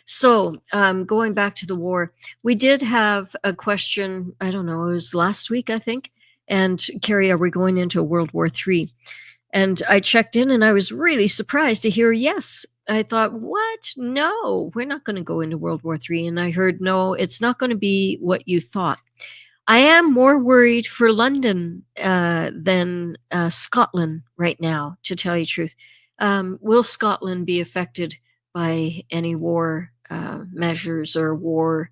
So going back to the war, we did have a question, I don't know, it was last week, I think. And Carrie, are we going into World War III? And I checked in and I was really surprised to hear yes. I thought, what? No, we're not going to go into World War III. And I heard, no, it's not going to be what you thought. I am more worried for London than Scotland right now, to tell you the truth. Will Scotland be affected by any war measures or war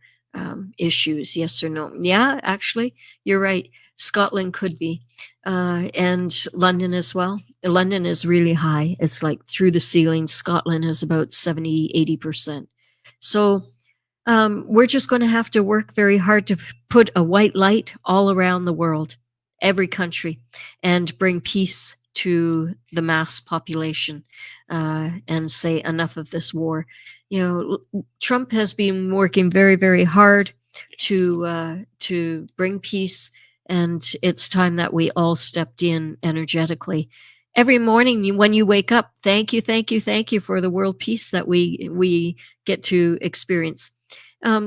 issues? Yes or no? Yeah, actually, you're right. Scotland could be. And London as well. London is really high. It's like through the ceiling. Scotland is about 70, 80%. So we're just going to have to work very hard to put a white light all around the world, every country, and bring peace to the mass population and say enough of this war. You know, Trump has been working very, very hard to bring peace, and it's time that we all stepped in energetically. Every morning when you wake up, thank you, thank you, thank you for the world peace that we get to experience.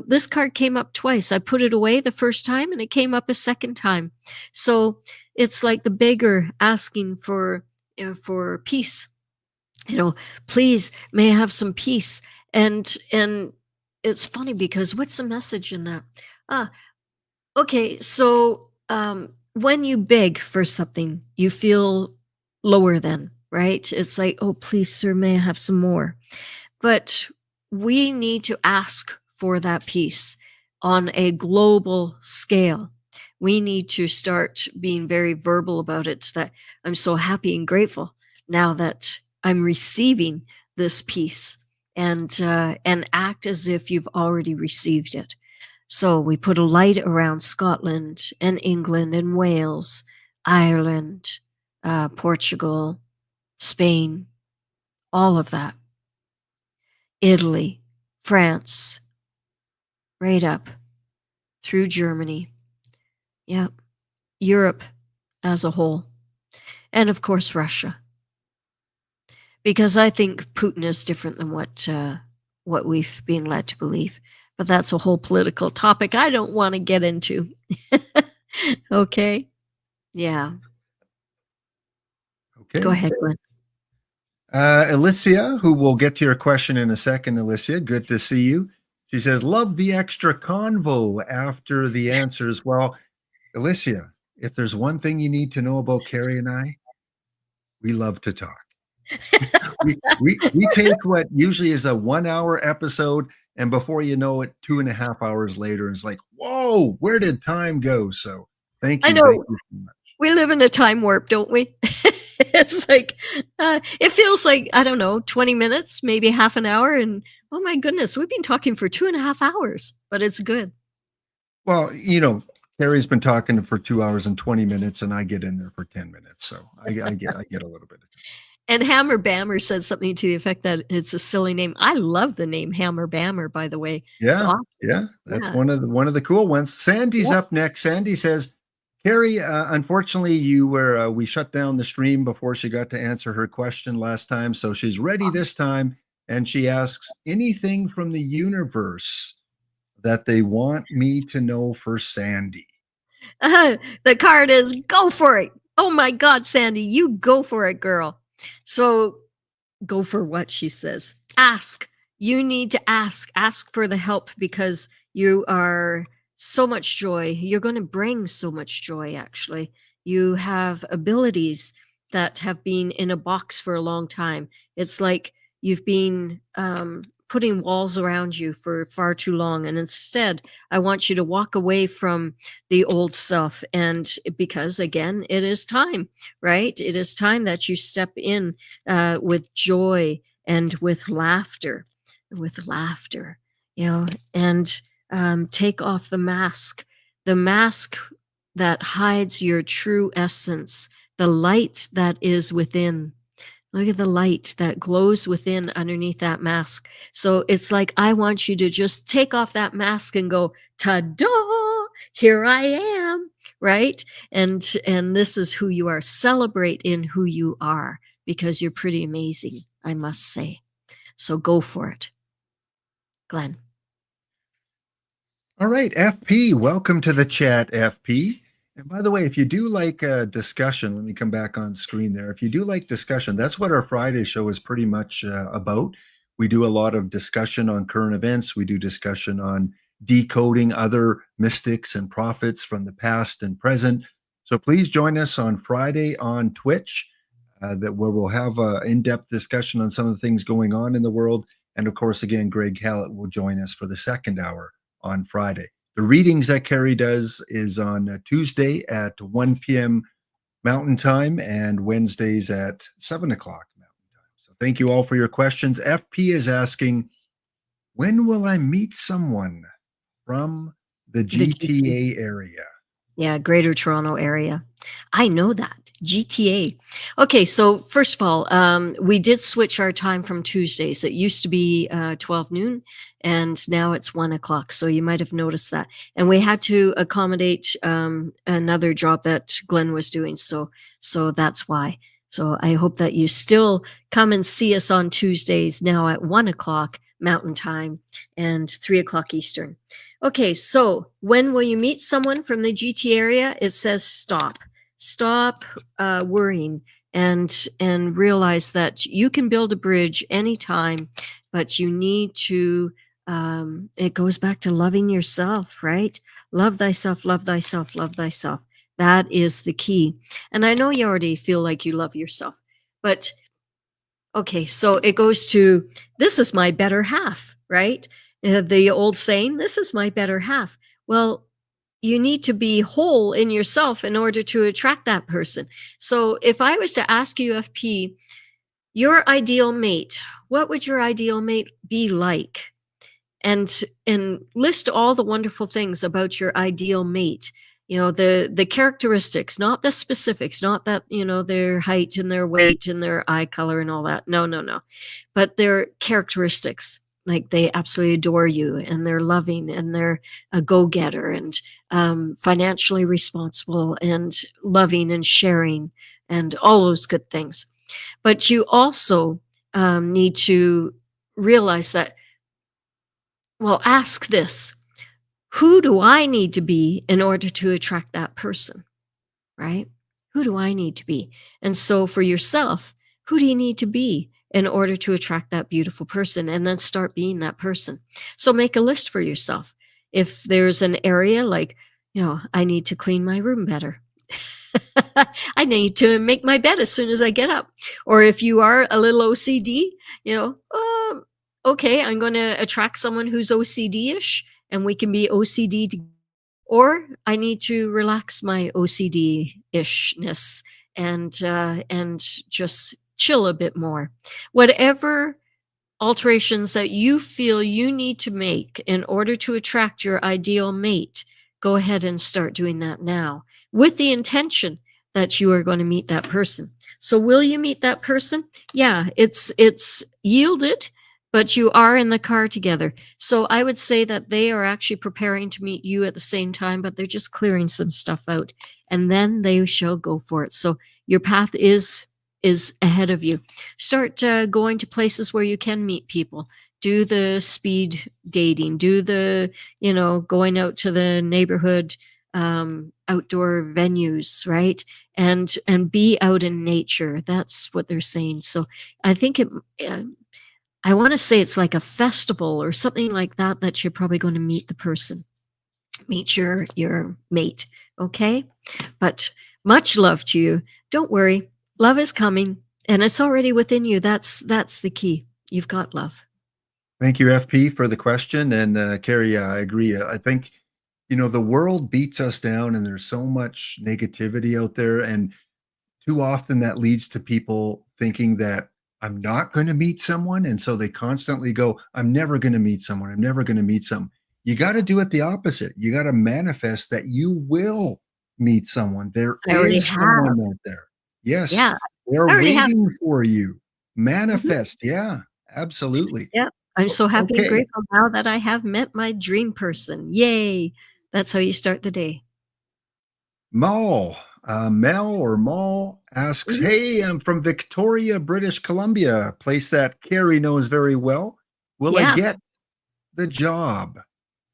This card came up twice. I put it away the first time and it came up a second time. So it's like the beggar asking for peace. You know, please, may I have some peace? And it's funny because what's the message in that? Okay, so when you beg for something, you feel lower than, right? It's like, oh, please, sir, may I have some more? But we need to ask for that peace on a global scale. We need to start being very verbal about it, that I'm so happy and grateful now that I'm receiving this peace, and act as if you've already received it. So we put a light around Scotland and England and Wales, Ireland, Portugal, Spain, all of that. Italy, France, right up through Germany. Yeah, Europe as a whole. And of course, Russia. Because I think Putin is different than what we've been led to believe. But that's a whole political topic I don't want to get into. Okay? Yeah.
Okay.
Go ahead, Glenn.
Alicia, who will get to your question in a second, Alicia, good to see you. She says, love the extra convo after the answers. Well, Alicia, if there's one thing you need to know about Carrie and I, we love to talk. we take what usually is a 1 hour episode, and before you know it, 2.5 hours later, it's like, whoa, where did time go? So thank you.
I know.
Thank you so much.
We live in a time warp, don't we? It's like, it feels like, I don't know, 20 minutes, maybe half an hour. And oh my goodness, we've been talking for 2.5 hours, but it's good.
Well, you know, Carrie's been talking for 2 hours and 20 minutes, and I get in there for 10 minutes. So I get a little bit of time.
And Hammer Bammer said something to the effect that it's a silly name. I love the name Hammer Bammer, by the way.
Yeah,
awesome.
Yeah, that's one of the cool ones. Sandy's up next. Sandy says, Carrie, unfortunately, we shut down the stream before she got to answer her question last time, so she's ready this time, and she asks, anything from the universe that they want me to know for Sandy?
The card is, go for it. Oh my God, Sandy, you go for it, girl. So go for what, she says. Ask. You need to ask. Ask for the help, because you are so much joy. You're going to bring so much joy, actually. You have abilities that have been in a box for a long time. It's like you've been putting walls around you for far too long. And instead, I want you to walk away from the old self. And because again, it is time, right? It is time that you step in with joy and with laughter, you know, and take off the mask that hides your true essence, the light that is within. Look at the light that glows within underneath that mask. So it's like, I want you to just take off that mask and go, ta-da, here I am, right? And this is who you are. Celebrate in who you are, because you're pretty amazing, I must say. So go for it. Glenn.
All right, FP, welcome to the chat, FP. And by the way, if you do like discussion, let me come back on screen there. If you do like discussion, that's what our Friday show is pretty much about. We do a lot of discussion on current events. We do discussion on decoding other mystics and prophets from the past and present. So please join us on Friday on Twitch, where we'll have an in-depth discussion on some of the things going on in the world. And of course, again, Greg Hallett will join us for the second hour on Friday. The readings that Carrie does is on Tuesday at 1 p.m. Mountain Time and Wednesdays at 7 o'clock Mountain Time. So thank you all for your questions. FP is asking, when will I meet someone from the GTA area?
Yeah, Greater Toronto Area. I know that. GTA. Okay, so first of all, we did switch our time from Tuesdays. It used to be 12 noon, and now it's 1 o'clock. So you might have noticed that. And we had to accommodate another job that Glenn was doing. So that's why. So I hope that you still come and see us on Tuesdays now at 1 o'clock Mountain Time and 3 o'clock Eastern. Okay, so when will you meet someone from the GT area? It says stop worrying and realize that you can build a bridge anytime, but you need to, it goes back to loving yourself, right? Love thyself, love thyself, love thyself. That is the key. And I know you already feel like you love yourself, but okay, so it goes to, this is my better half, right? The old saying, this is my better half. Well, you need to be whole in yourself in order to attract that person. So if I was to ask you, FP, your ideal mate, what would your ideal mate be like? And list all the wonderful things about your ideal mate. You know, the characteristics, not the specifics, not that, you know, their height and their weight and their eye color and all that. No. But their characteristics, like they absolutely adore you and they're loving and they're a go-getter and financially responsible and loving and sharing and all those good things. But you also need to realize that, well, ask this. Who do I need to be in order to attract that person, right? Who do I need to be? And so for yourself, who do you need to be in order to attract that beautiful person? And then start being that person. So make a list for yourself. If there's an area like, you know, I need to clean my room better. I need to make my bed as soon as I get up. Or if you are a little OCD, you know, okay, I'm going to attract someone who's OCD-ish. And we can be OCD or I need to relax my OCD-ishness and just chill a bit more. Whatever alterations that you feel you need to make in order to attract your ideal mate, go ahead and start doing that now with the intention that you are going to meet that person. So will you meet that person? Yeah, it's yielded, but you are in the car together. So I would say that they are actually preparing to meet you at the same time, but they're just clearing some stuff out and then they shall go for it. So your path is ahead of you. Start going to places where you can meet people. Do the speed dating, do the, you know, going out to the neighborhood outdoor venues, right? And be out in nature. That's what they're saying. So I think I want to say it's like a festival or something like that, that you're probably going to meet the person, meet your mate. Okay. But much love to you. Don't worry. Love is coming and it's already within you. That's the key. You've got love.
Thank you, FP, for the question. And Carrie, yeah, I agree. I think, the world beats us down and there's so much negativity out there. And too often that leads to people thinking that I'm not going to meet someone. And so they constantly go, I'm never going to meet someone. I'm never going to meet some. You got to do it the opposite. You got to manifest that you will meet someone. There
I already
is
have.
someone out there. Yes,
Yeah,
they're
I already have.
waiting for you.
Mhm.
Manifest. Yeah, absolutely.
Yeah, I'm so happy and
Okay.
grateful now that I have met my dream person. Yay! That's how you start the day.
Mel or Mall asks,
Mhm.
hey, I'm from Victoria, British Columbia, a place that Carrie knows very well. Will I
Yeah.
get the job?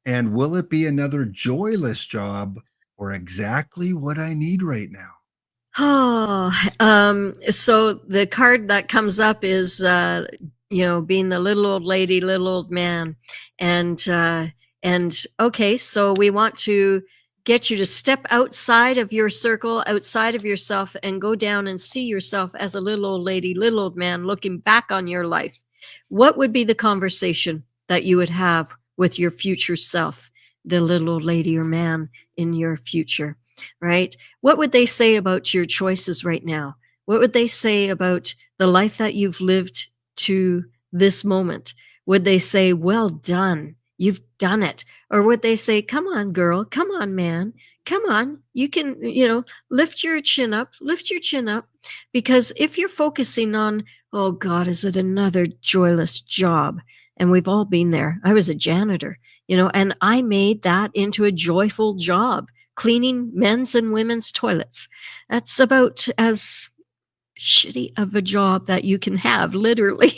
And will it be another joyless job or exactly what I need right now?
Oh, so the card that comes up is, being the little old lady, little old man, and okay, so we want to get you to step outside of your circle, outside of yourself, and go down and see yourself as a little old lady, little old man, looking back on your life. What would be the conversation that you would have with your future self, the little old lady or man in your future, right? What would they say about your choices right now? What would they say about the life that you've lived to this moment? Would they say, well done, you've done it? Or would they say, come on, girl, come on, man, come on, you can, lift your chin up, lift your chin up? Because if you're focusing on, oh God, is it another joyless job? And we've all been there. I was a janitor, and I made that into a joyful job, cleaning men's and women's toilets. That's about as shitty of a job that you can have, literally.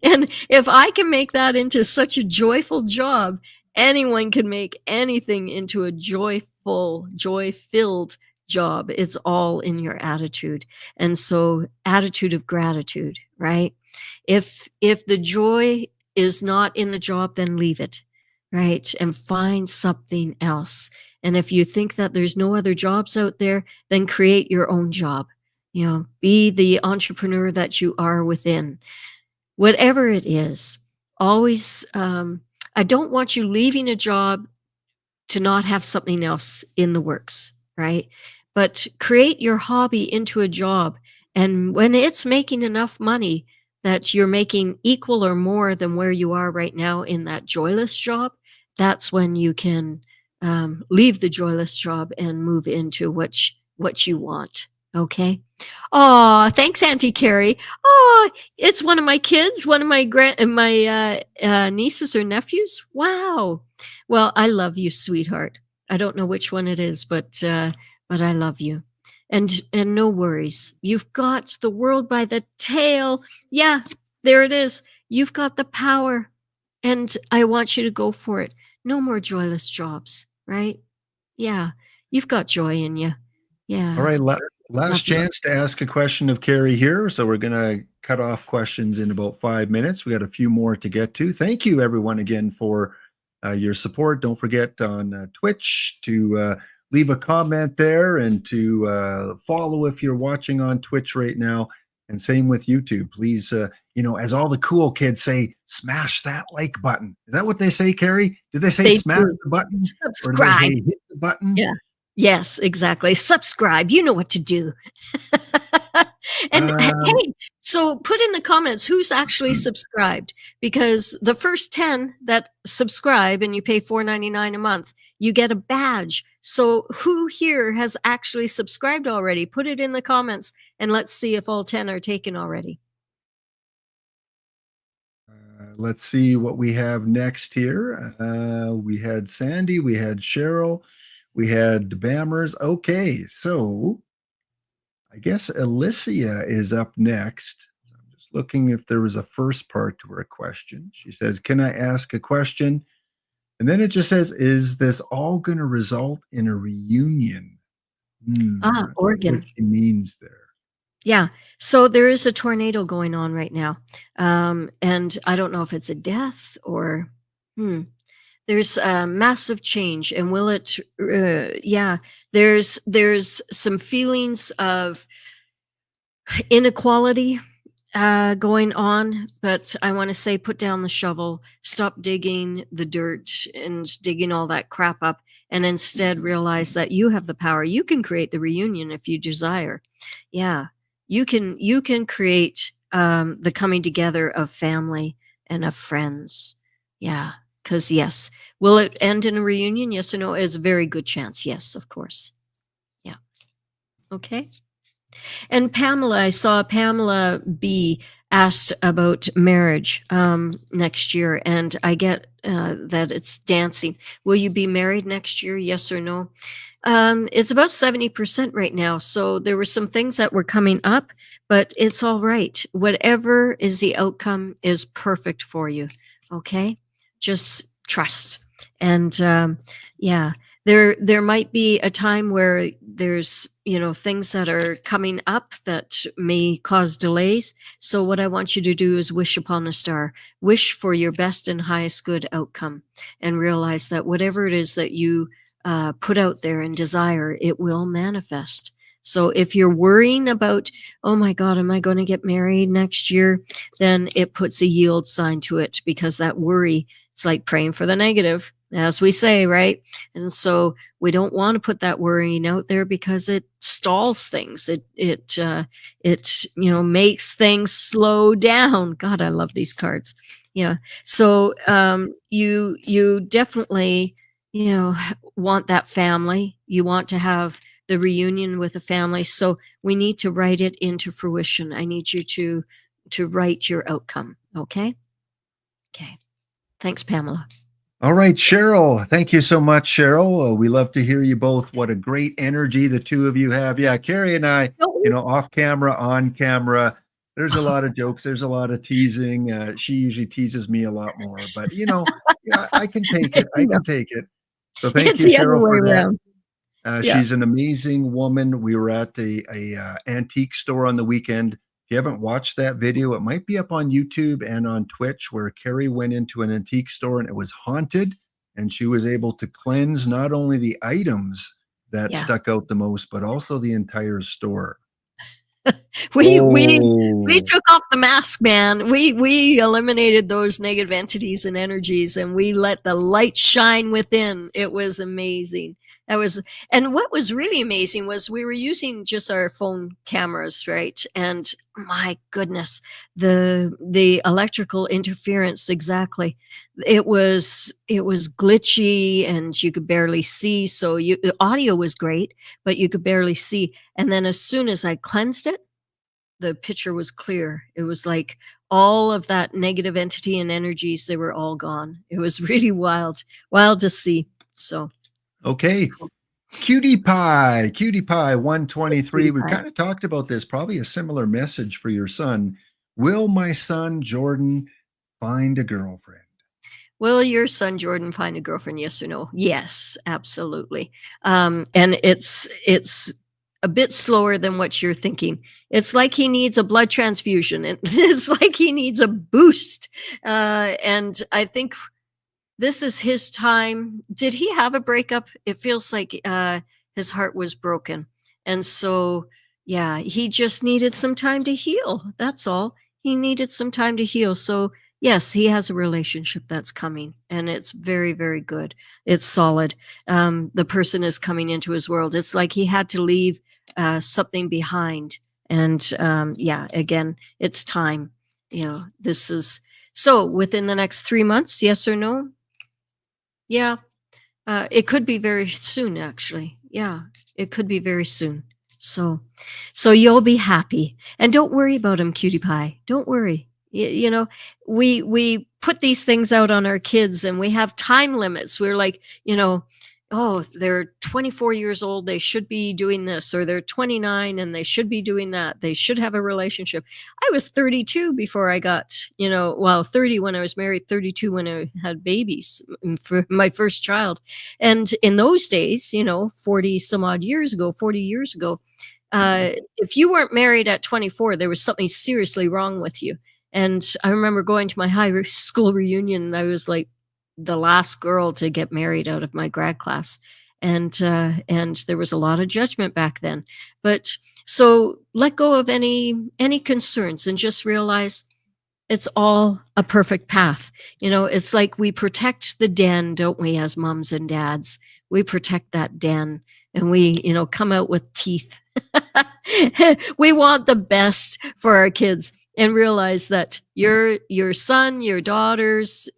And if I can make that into such a joyful job, anyone can make anything into a joyful, joy filled job. It's all in your attitude. And so, attitude of gratitude, right? If the joy is not in the job, then leave it, right? And find something else. And if you think that there's no other jobs out there, then create your own job. Be the entrepreneur that you are within. Whatever it is, always, I don't want you leaving a job to not have something else in the works, right? But create your hobby into a job. And when it's making enough money that you're making equal or more than where you are right now in that joyless job, that's when you can leave the joyless job and move into what you want. Okay. Oh, thanks, Auntie Carrie. Oh, it's one of my kids, one of my nieces or nephews. Wow. Well, I love you, sweetheart. I don't know which one it is, but I love you. And no worries. You've got the world by the tail. Yeah, there it is. You've got the power, and I want you to go for it. No more joyless jobs, right? Yeah. You've got joy in you.
All
Yeah.
right, last
Love you.
chance to ask a question of Carrie here. So we're going to cut off questions in about 5 minutes. We got a few more to get to. Thank you, everyone, again for your support. Don't forget on Twitch to leave a comment there and to follow if you're watching on Twitch right now. And same with YouTube. Please, as all the cool kids say, smash that like button. Is that what they say, Carrie? Did they say
They
smash
do.
the button or did they
Subscribe.
say hit the button?
Yeah. Yes, exactly. Subscribe. You know what to do. And
Um,
hey, so put in the comments who's actually subscribed, because the first 10 that subscribe and you pay $4.99 a month, you get a badge. So who here has actually subscribed already? Put it in the comments and let's see if all 10 are taken already.
Let's see what we have next here. We had Sandy, we had Cheryl, we had Bammers. Okay, so I guess Alicia is up next. I'm just looking if there was a first part to her question. She says, can I ask a question? And then it just says, is this all going to result in a reunion? I'm not sure what
Oregon.
she means there.
Yeah. So there is a tornado going on right now. And I don't know if it's a death or, hmm, there's a massive change. And will it, yeah, there's some feelings of inequality, going on, but I want to say put down the shovel, stop digging the dirt and digging all that crap up, and instead realize that you have the power. You can create the reunion if you desire. Yeah, you can create the coming together of family and of friends. Yeah, because yes, will it end in a reunion? Yes or no? It's a very good chance. Yes, of course. Yeah. Okay. And Pamela, I saw Pamela B asked about marriage next year, and I get that it's dancing. Will you be married next year? Yes or no? It's about 70% right now. So there were some things that were coming up, but it's all right. Whatever is the outcome is perfect for you. Okay. Just trust. And yeah, there might be a time where there's things that are coming up that may cause delays. So what I want you to do is wish upon a star, wish for your best and highest good outcome, and realize that whatever it is that you put out there and desire, it will manifest. So if you're worrying about, oh my God, am I going to get married next year? Then it puts a yield sign to it, because that worry, it's like praying for the negative, as we say, right? And so we don't want to put that worrying out there, because it stalls things. It makes things slow down. God, I love these cards. Yeah. So you definitely want that family. You want to have the reunion with the family. So we need to write it into fruition. I need you to write your outcome. Okay. Okay. Thanks, Pamela.
All right, Cheryl. Thank you so much, Cheryl. We love to hear you both. What a great energy the two of you have. Yeah, Carrie and I, off camera, on camera, there's a lot of jokes. There's a lot of teasing. She usually teases me a lot more, but yeah, I can take it. I can take it. So thank
It's
you,
the other
Cheryl,
way
for that.
around. Yeah.
She's an amazing woman. We were at a antique store on the weekend. If you haven't watched that video, it might be up on YouTube and on Twitch, where Carrie went into an antique store and it was haunted, and she was able to cleanse not only the items that
Yeah.
stuck out the most, but also the entire store.
We
Oh.
took off the mask, man. We eliminated those negative entities and energies, and we let the light shine within. It was amazing. And what was really amazing was we were using just our phone cameras, right? And my goodness, the electrical interference, exactly. It was glitchy, and you could barely see. So the audio was great, but you could barely see. And then as soon as I cleansed it, the picture was clear. It was like all of that negative entity and energies, they were all gone. It was really wild to see. So
Okay. Cutie Pie 123. We've
Pie.
kind of talked about this, probably a similar message for your son. Will my son Jordan find a girlfriend?
Will your son Jordan find a girlfriend? Yes or no? Yes, absolutely. And it's a bit slower than what you're thinking. It's like he needs a blood transfusion. It's like he needs a boost. And I think this is his time. Did he have a breakup? It feels like his heart was broken. And so, yeah, he just needed some time to heal. That's all. He needed some time to heal. So, yes, he has a relationship that's coming, and it's very, very good. It's solid. The person is coming into his world. It's like he had to leave something behind. And yeah, again, it's time. This is so within the next 3 months, yes or no? Yeah, it could be very soon, actually. Yeah, it could be very soon. So you'll be happy, and don't worry about him, cutie pie. Don't worry. We put these things out on our kids, and we have time limits. We're like, oh, they're 24 years old, they should be doing this, or they're 29 and they should be doing that. They should have a relationship. I was 32 before I got, 30 when I was married, 32 when I had babies for my first child. And in those days, 40 some odd years ago, 40 years ago, if you weren't married at 24, there was something seriously wrong with you. And I remember going to my high school reunion, and I was like the last girl to get married out of my grad class. And there was a lot of judgment back then. But So let go of any concerns and just realize it's all a perfect path. It's like we protect the den, don't we, as moms and dads? We protect that den and we, come out with teeth. We want the best for our kids and realize that your son, your daughters,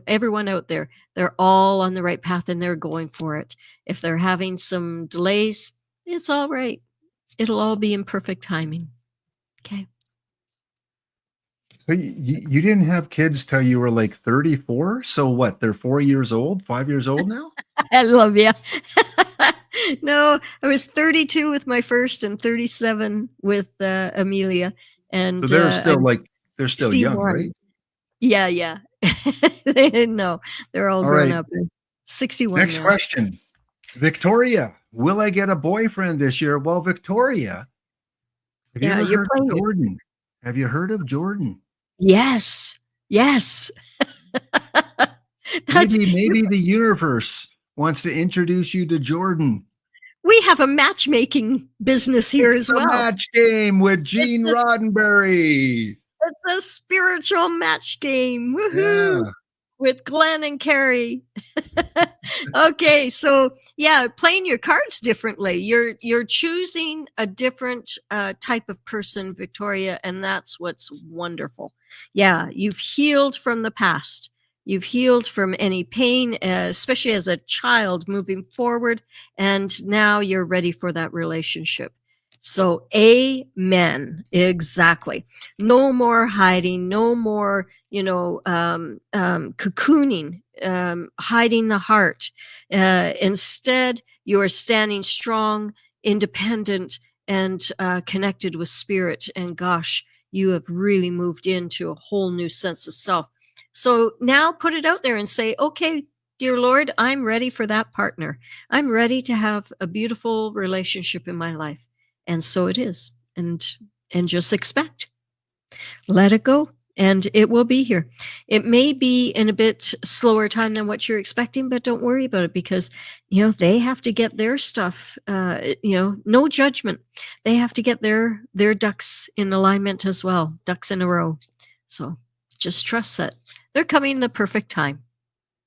everyone out there, they're all on the right path and they're going for it. If they're having some delays, it's all right. It'll all be in perfect timing. Okay.
So you didn't have kids till you were like 34? So what? They're 4 years old, 5 years old now?
I love you. No, I was 32 with my first and 37 with Amelia,
So
and
they're
I'm
like they're still young,
61.
right?
Yeah, yeah. No, they're all
All
grown
right.
up. I'm 61
Next
now.
question. Victoria, will I get a boyfriend this year? Well, Victoria, have you
Yeah,
ever
you're
heard of
playing it.
Jordan? Have you heard of Jordan?
Yes, yes. That's
Maybe the universe wants to introduce you to Jordan.
we have a matchmaking business here
It's
as
the
well.
match game with
It's
Gene
a
Roddenberry.
it's a spiritual match game. Woohoo!
Yeah.
With Glenn and Carrie. Okay, so yeah, playing your cards differently. You're choosing a different type of person, Victoria, and that's what's wonderful. Yeah, you've healed from the past. You've healed from any pain, especially as a child moving forward, and now you're ready for that relationship. So, amen. Exactly. No more hiding. No more cocooning, hiding the heart. Instead, you are standing strong, independent, and connected with spirit. And gosh, you have really moved into a whole new sense of self. So now put it out there and say, okay, dear Lord, I'm ready for that partner. I'm ready to have a beautiful relationship in my life. And so it is. And just expect. Let it go and it will be here. It may be in a bit slower time than what you're expecting, but don't worry about it because, they have to get their stuff, no judgment. They have to get their ducks in alignment as well, ducks in a row. So just trust that they're coming the perfect time.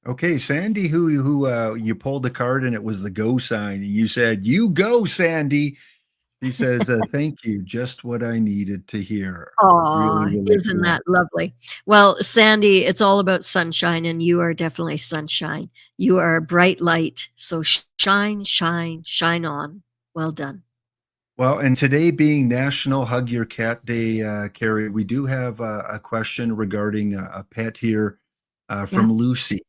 Okay, Sandy, who you pulled the card and it was the go sign, and you said, "You go, Sandy." He says, "Thank you, just what I needed to hear." Really,
Aw,
really
isn't
cool.
that lovely? Well, Sandy, it's all about sunshine, and you are definitely sunshine. You are a bright light. So shine, shine, shine on. Well done.
Well, and today being National Hug Your Cat Day, Carrie, we do have a question regarding a pet here
Yeah.
from Lucy.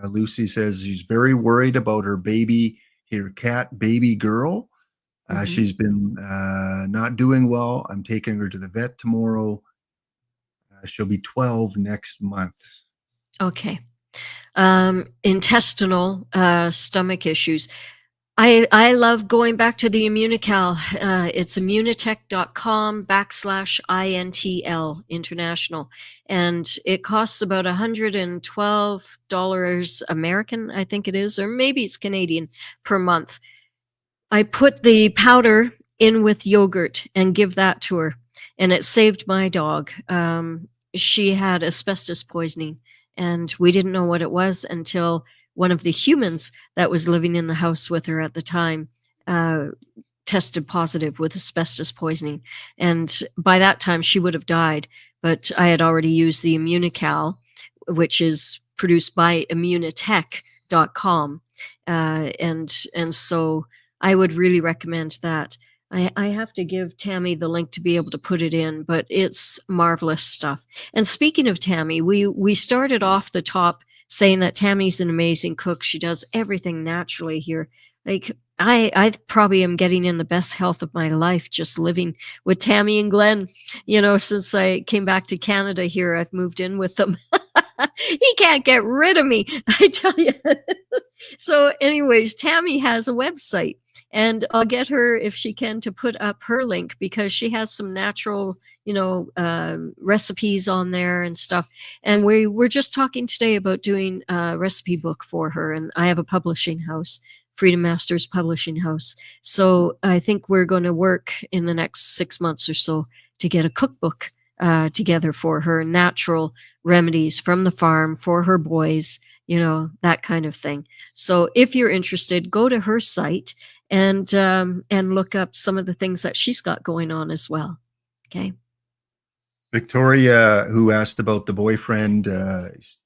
Lucy says she's very worried about her baby, her cat baby girl.
Mhm.
She's been not doing well. I'm taking her to the vet tomorrow. She'll be 12 next month.
Okay. Intestinal, stomach issues. I love going back to the Immunical. It's immunitech.com/INTL international. And it costs about $112 American, I think it is, or maybe it's Canadian per month. I put the powder in with yogurt and give that to her, and it saved my dog. She had asbestos poisoning, and we didn't know what it was until one of the humans that was living in the house with her at the time uh, tested positive with asbestos poisoning. And by that time, she would have died. But I had already used the Immunical, which is produced by immunitech.com. And so I would really recommend that. I have to give Tammy the link to be able to put it in, but it's marvelous stuff. And speaking of Tammy, we started off the top saying that Tammy's an amazing cook. She does everything naturally here. Like I probably am getting in the best health of my life just living with Tammy and Glenn. Since I came back to Canada here, I've moved in with them. He can't get rid of me, I tell you. So, anyways, Tammy has a website, and I'll get her if she can to put up her link because she has some natural, recipes on there and stuff. And we were just talking today about doing a recipe book for her, and I have a publishing house Freedom Masters Publishing House. So I think we're going to work in the next 6 months or so to get a cookbook together for her, natural remedies from the farm for her boys, that kind of thing. So if you're interested, go to her site and look up some of the things that she's got going on as well. Okay.
Victoria, who asked about the boyfriend,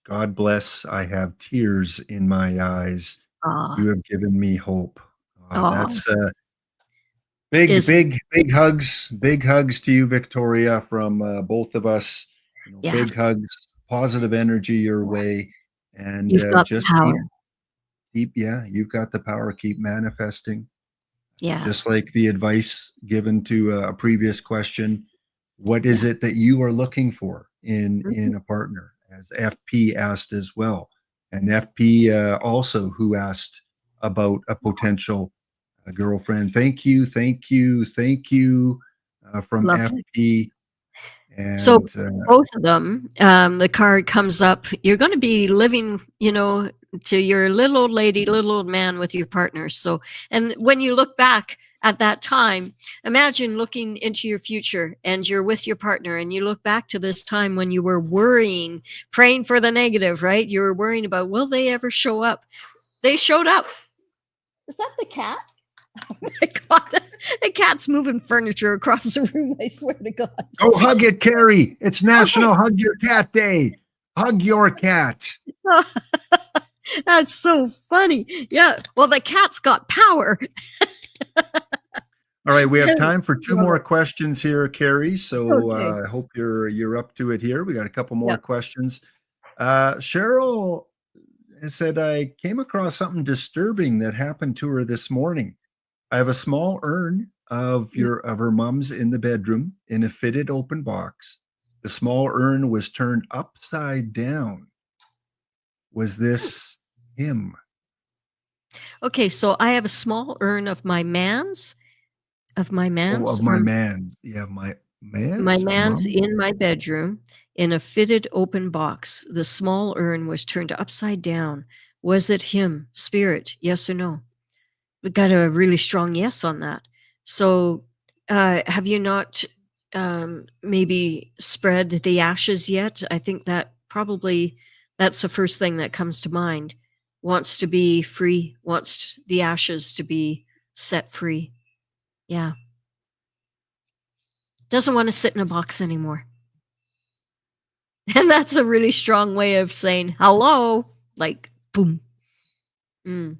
God bless, I have tears in my eyes.
Ah,
You have given me hope.
oh,
That's big,
is
big, big hugs to you, Victoria, from both of us.
yeah,
Big hugs, positive energy your way, and
you've got the
just
power.
yeah, you've got the power. Keep manifesting.
Yeah.
Just like the advice given to a previous question, what
Yeah.
is it that you are looking for in
Mhm.
a partner? As FP asked as well, and FP also who asked about a potential girlfriend. Thank you, thank you, thank you from
Lovely.
FP.
So
And
both of them, the card comes up. You're going to be living, to your little old lady, little old man with your partner. So, and when you look back at that time, imagine looking into your future and you're with your partner and you look back to this time when you were worrying, praying for the negative, right? You were worrying about, will they ever show up? They showed up. Is that the cat? Oh my God. The cat's moving furniture across the room. I swear to God.
go hug it, Carrie. It's
Okay.
National Hug Your Cat Day. Hug your cat.
That's so funny. Yeah. Well, the cat's got power.
All right, we have time for two
Love
more
it.
questions here, Carrie. So
Okay.
I hope you're up to it here. We got a couple more
Yep.
questions. Cheryl said I came across something disturbing that happened to her this morning. I have a small urn
Yep.
of her mom's in the bedroom in a fitted open box. The small urn was turned upside down. Was this him?
Okay. So I have a small urn of my
Oh,
man's
of my
or
man. Yeah, my
my
man's or
man's
mom?
in my bedroom in a fitted open box. The small urn was turned upside down. Was it him? Spirit? Yes or no? We got a really strong yes on that. So, have you not maybe spread the ashes yet? I think that probably that's the first thing that comes to mind. Wants to be free, wants the ashes to be set free. Yeah. Doesn't want to sit in a box anymore. And that's a really strong way of saying hello, like boom. Mm.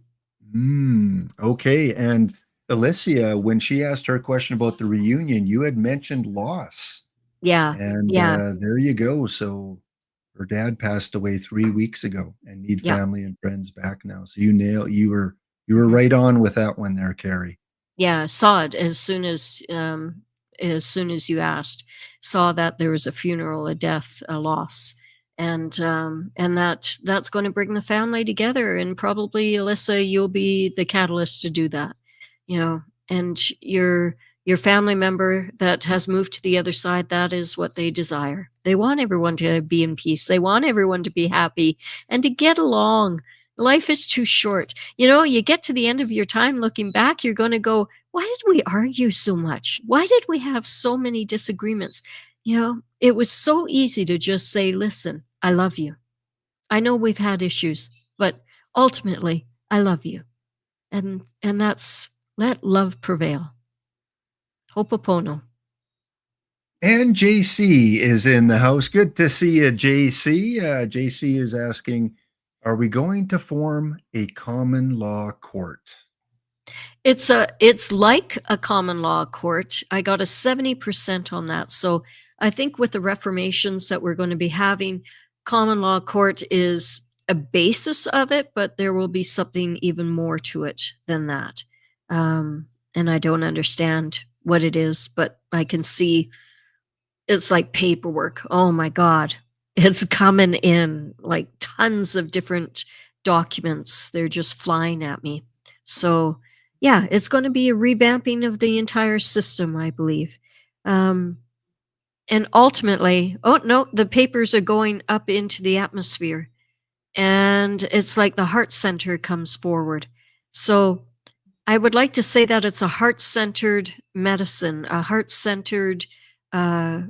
Okay. And Alicia, when she asked her question about the reunion, you had mentioned loss.
Yeah.
And
Yeah.
there you go. So her dad passed away 3 weeks ago and need
Yeah.
family and friends back now. So you were
Mhm.
right on with that one there, Carrie.
Yeah, saw it as soon as you asked. Saw that there was a funeral, a death, a loss, and that's going to bring the family together. And probably, Alyssa, you'll be the catalyst to do that. You know, and your family member that has moved to the other side. That is what they desire. They want everyone to be in peace. They want everyone to be happy and to get along. Life is too short. You get to the end of your time looking back, you're going to go, why did we argue so much? Why did we have so many disagreements? It was so easy to just say, listen, I love you. I know we've had issues, but ultimately, I love you. And that's let love prevail. Hopopono.
And JC is in the house. Good to see you, JC. JC is asking, are we going to form a common law court?
It's like a common law court. I got a 70% on that. So I think with the reformations that we're going to be having, common law court is a basis of it, but there will be something even more to it than that. And I don't understand what it is, but I can see it's like paperwork. Oh my God. It's coming in like tons of different documents. They're just flying at me. So, yeah, it's going to be a revamping of the entire system, I believe. Um, and ultimately, oh no, the papers are going up into the atmosphere. And it's like the heart center comes forward. So I would like to say that it's a heart-centered medicine, a heart-centered, uh,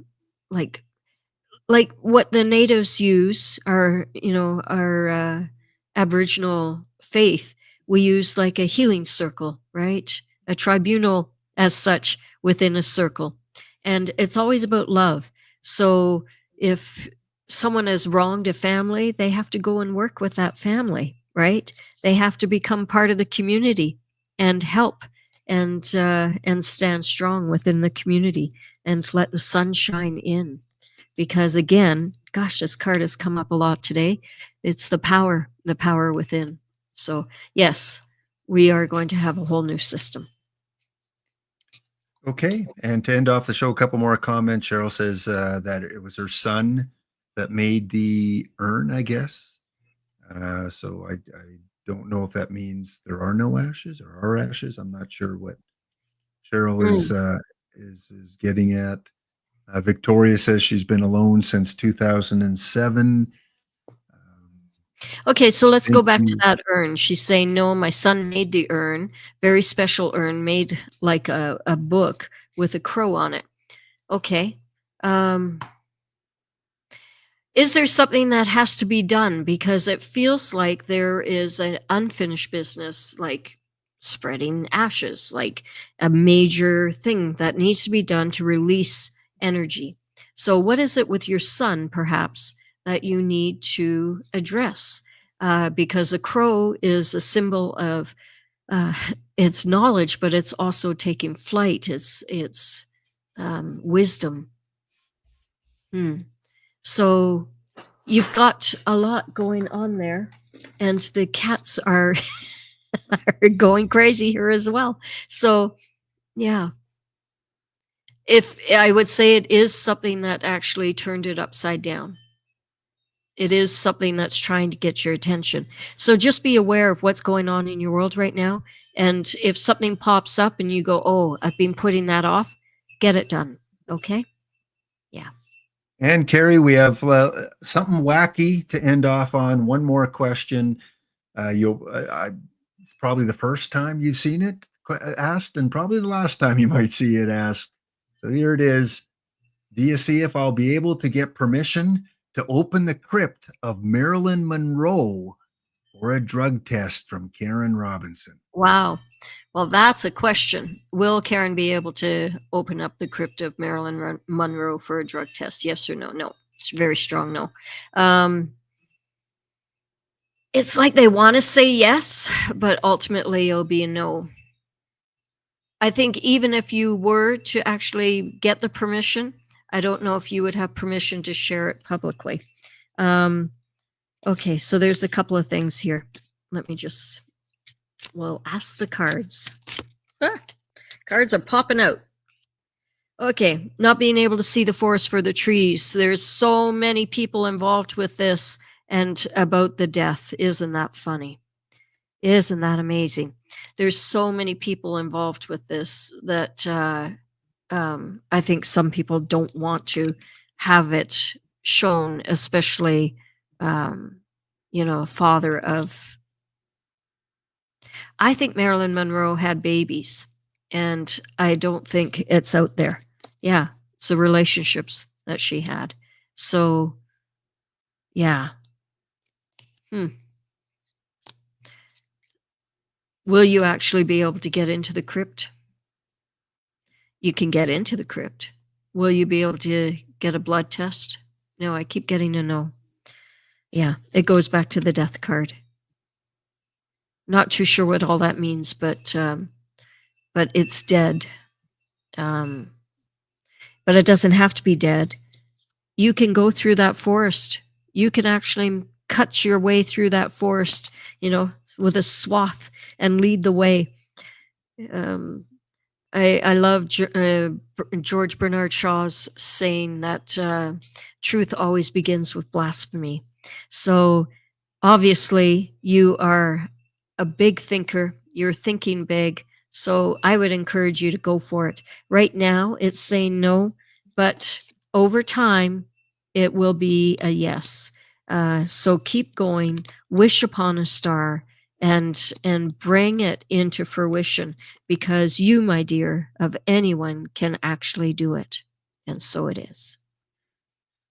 like like what the natives use, our Aboriginal faith, we use like a healing circle, right? A tribunal as such within a circle. And it's always about love. So if someone has wronged a family, they have to go and work with that family, right? They have to become part of the community and help and stand strong within the community and let the sun shine in, because again, gosh, this card has come up a lot today. It's the power within. So yes, we are going to have a whole new system.
Okay. And to end off the show, a couple more comments. Cheryl says that it was her son that made the urn, I guess. So I don't know if that means there are no ashes or are ashes. I'm not sure what Cheryl
Mm.
is getting at. Victoria says she's been alone since 2007.
Okay, so let's go back to
Thinking,
that urn. She's saying, no, my son made the urn, very special urn, made like a book with a crow on it. Okay. Um, is there something that has to be done? Because it feels like there is an unfinished business, like spreading ashes, like a major thing that needs to be done to release energy. So, what is it with your son, perhaps, that you need to address? Because a crow is a symbol of uh, it's knowledge, but it's also taking flight. It's wisdom. Hmm. So you've got a lot going on there, and the cats are are going crazy here as well. So yeah, if I would say it is something that actually turned it upside down. It is something that's trying to get your attention. So just be aware of what's going on in your world right now. And if something pops up and you go, oh, I've been putting that off, get it done. Okay. Yeah.
and Carrie, we have something wacky to end off on. One more question. It's probably the first time you've seen it asked, and probably the last time you might see it asked. So here it is. Do you see if I'll be able to get permission to open the crypt of Marilyn Monroe for a drug test from Karen Robinson?
Wow. Well, that's a question. Will Karen be able to open up the crypt of Marilyn Monroe for a drug test? Yes or no? No. It's a very strong no. It's like they want to say yes, but ultimately it'll be a no. I think even if you were to actually get the permission, I don't know if you would have permission to share it publicly. Okay, so there's a couple of things here. Let me just, well, ask the cards. Ah, cards are popping out. Okay, not being able to see the forest for the trees. There's so many people involved with this and about the death. Isn't that funny? Isn't that amazing? There's so many people involved with this that I think some people don't want to have it shown, especially, a father of. I think Marilyn Monroe had babies, and I don't think it's out there. Yeah, it's the relationships that she had. So, yeah. Hmm. Will you actually be able to get into the crypt? You can get into the crypt. Will you be able to get a blood test? No, I keep getting a no. Yeah, it goes back to the death card. Not too sure what all that means, but it's dead. But it doesn't have to be dead. You can go through that forest. You can actually cut your way through that forest, with a swath and lead the way. I love George Bernard Shaw's saying that truth always begins with blasphemy. So obviously, you are a big thinker. You're thinking big. So I would encourage you to go for it. Right now, it's saying no, but over time, it will be a yes. So keep going, wish upon a star, and bring it into fruition, because you, my dear, of anyone can actually do it. And so it is.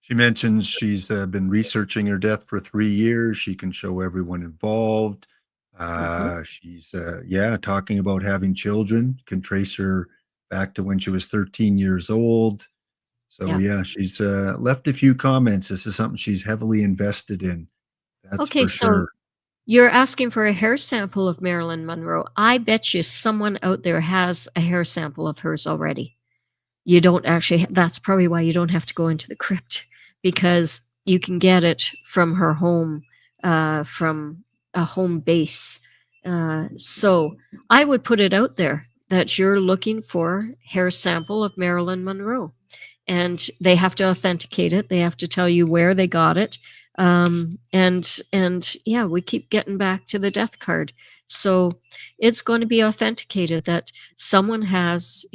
She mentions she's been researching her death for 3 years. She can show everyone involved.
Mhm.
She's, yeah, talking about having children, can trace her back to when she was 13 years old. So,
Yeah.
yeah, she's left a few comments. This is something she's heavily invested in. That's
Okay,
for
so
sure.
you're asking for a hair sample of Marilyn Monroe. I bet you someone out there has a hair sample of hers already. You don't actually, that's probably why you don't have to go into the crypt, because you can get it from her home, from a home base. So I would put it out there that you're looking for hair sample of Marilyn Monroe, and they have to authenticate it. They have to tell you where they got it. And yeah, we keep getting back to the death card. So it's going to be authenticated that someone has,